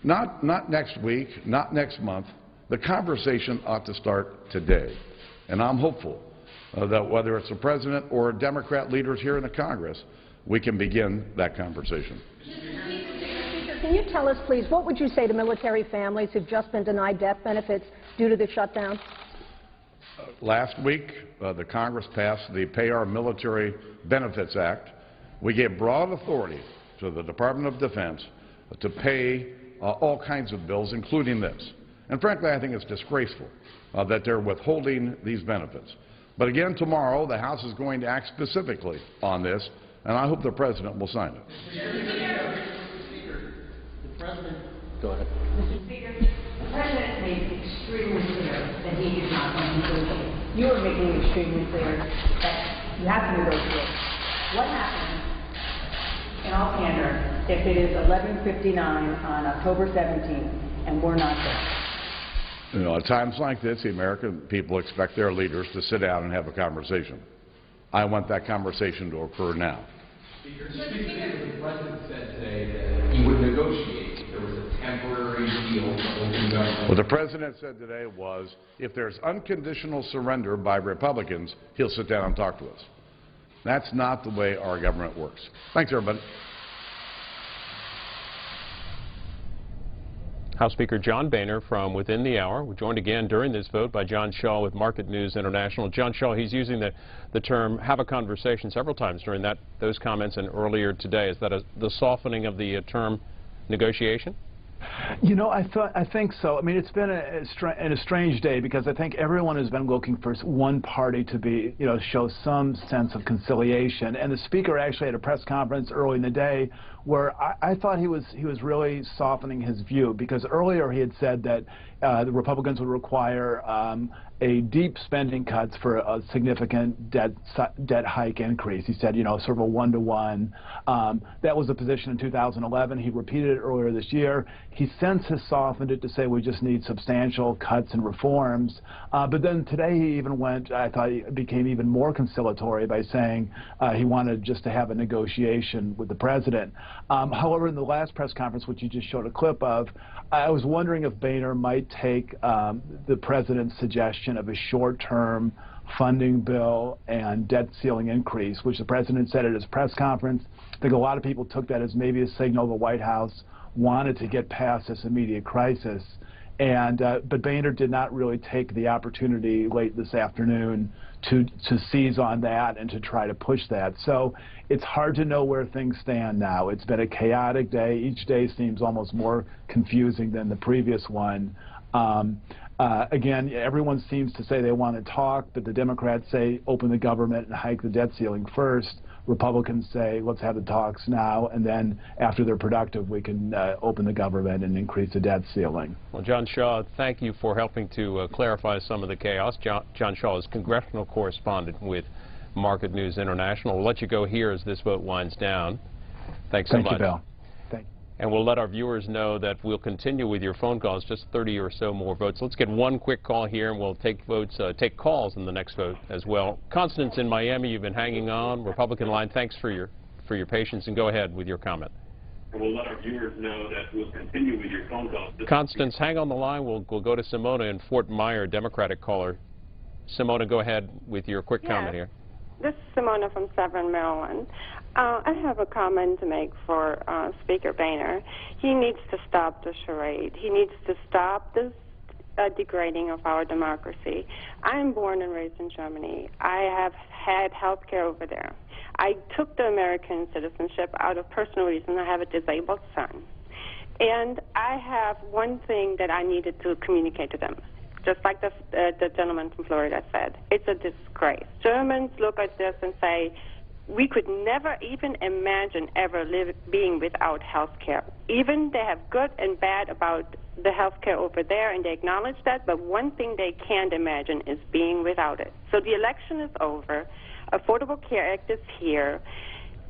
Not next week, not next month. The conversation ought to start today. And I'm hopeful that whether it's the President or Democrat leaders here in the Congress, we can begin that conversation. Can you tell us, please, what would you say to military families who've just been denied death benefits due to the shutdown? Last week, the Congress passed the Pay Our Military Benefits Act. We gave broad authority to the Department of Defense to pay all kinds of bills, including this. And frankly, I think it's disgraceful that they're withholding these benefits. But again, tomorrow, the House is going to act specifically on this, and I hope the President will sign it. Go ahead. Mr. Speaker, the President made extremely clear that he is not going to negotiate. You are making extremely clear that you have to negotiate. What happens, in all candor, if it is 11:59 on October 17th and we're not there? You know, at times like this, the American people expect their leaders to sit down and have a conversation. I want that conversation to occur now. Speaker, the President said today that he would negotiate if there was a temporary deal to open government. What the President said today was, if there's unconditional surrender by Republicans, he'll sit down and talk to us. That's not the way our government works. Thanks, everybody. House Speaker John Boehner from Within the Hour. We're joined again during this vote by John Shaw with Market News International. John Shaw, he's using the term have a conversation several times during those comments and earlier today. Is that the softening of the term negotiation? You know, I think so. I mean, it's been a strange day because I think everyone has been looking for one party to be, show some sense of conciliation. And the Speaker actually had a press conference early in the day where I thought he was really softening his view, because earlier he had said that the Republicans would require a deep spending cuts for a significant debt hike increase. He said, you know, sort of a 1-to-1. That was the position in 2011. He repeated it earlier this year. He since has softened it to say we just need substantial cuts and reforms. But then today he even went, I thought he became even more conciliatory by saying he wanted just to have a negotiation with the president. However, in the last press conference, which you just showed a clip of, I was wondering if Boehner might take the president's suggestion of a short-term funding bill and debt ceiling increase, which the president said at his press conference. I think a lot of people took that as maybe a signal the White House wanted to get past this immediate crisis. And but Boehner did not really take the opportunity late this afternoon to seize on that and to try to push that. So it's hard to know where things stand now. It's been a chaotic day. Each day seems almost more confusing than the previous one. Again, everyone seems to say they want to talk, but the Democrats say open the government and hike the debt ceiling first. Republicans say let's have the talks now, and then after they're productive, we can open the government and increase the debt ceiling. Well, John Shaw, thank you for helping to clarify some of the chaos. John Shaw is congressional correspondent with Market News International. We'll let you go here as this vote winds down. Thanks so much. Thank you, Bill. And we'll let our viewers know that we'll continue with your phone calls, just 30 or so more votes. Let's get one quick call here, and we'll take votes, take calls in the next vote as well. Constance in Miami, you've been hanging on. Republican line, thanks for your patience, and go ahead with your comment. And we'll let our viewers know that we'll continue with your phone calls. Constance, hang on the line. We'll go to Simona in Fort Myer, Democratic caller. Simona, go ahead with your quick comment here. This is Simona from Severn, Maryland. I have a comment to make for Speaker Boehner. He needs to stop the charade. He needs to stop this degrading of our democracy. I am born and raised in Germany. I have had health care over there. I took the American citizenship out of personal reasons. I have a disabled son. And I have one thing that I needed to communicate to them. Just like the gentleman from Florida said, it's a disgrace. Germans look at this and say, we could never even imagine ever being without health care. Even they have good and bad about the health care over there, and they acknowledge that, but one thing they can't imagine is being without it. So the election is over. Affordable Care Act is here.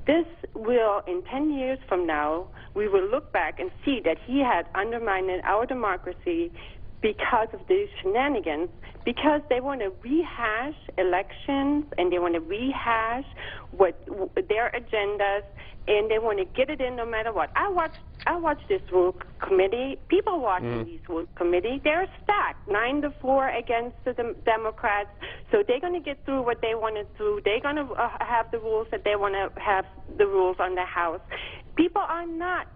This will, in 10 years from now, we will look back and see that he had undermined our democracy because of these shenanigans, because they want to rehash elections and they want to rehash their agendas, and they want to get it in no matter what. I watch this rule committee. People watching these rule committee, they're stacked 9-4 against the Democrats. So they're going to get through what they want to do. They're going to have the rules that they want to have, the rules on the House. People are not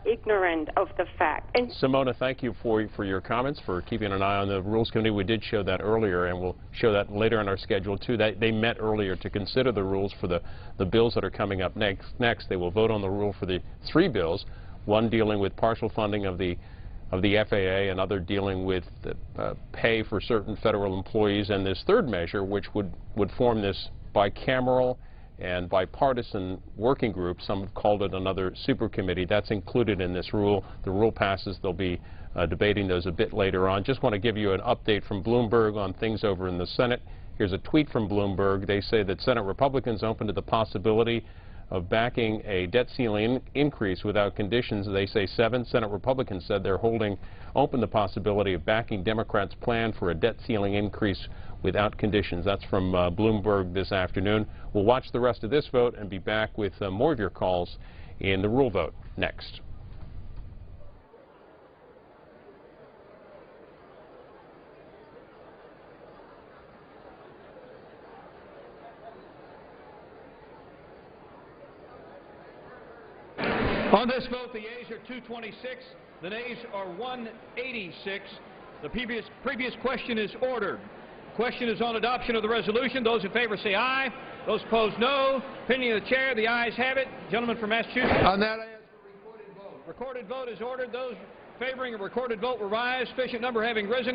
ignorant of the fact. And Simona, thank you for your comments, for keeping an eye on the Rules Committee. We did show that earlier, and we'll show that later in our schedule, too. They met earlier to consider the rules for the bills that are coming up next. They will vote on the rule for the 3 bills, one dealing with partial funding of the FAA, another dealing with pay for certain federal employees, and this third measure, which would form this bicameral and bipartisan working group. Some have called it another super committee. That's included in this rule. The rule passes. They'll be debating those a bit later on. Just want to give you an update from Bloomberg on things over in the Senate. Here's a tweet from Bloomberg. They say that Senate Republicans open to the possibility of backing a debt ceiling increase without conditions. They say 7 Senate Republicans said they're holding open the possibility of backing Democrats' plan for a debt ceiling increase without conditions. That's from Bloomberg this afternoon. We'll watch the rest of this vote and be back with more of your calls in the rule vote next. On this vote, the yeas are 226, the nays are 186. The previous question is ordered. The question is on adoption of the resolution. Those in favor say aye. Those opposed, no. Opinion of the chair, the ayes have it. Gentleman from Massachusetts. On that, I ask for recorded vote. Recorded vote is ordered. Those favoring a recorded vote will rise. Sufficient number having risen.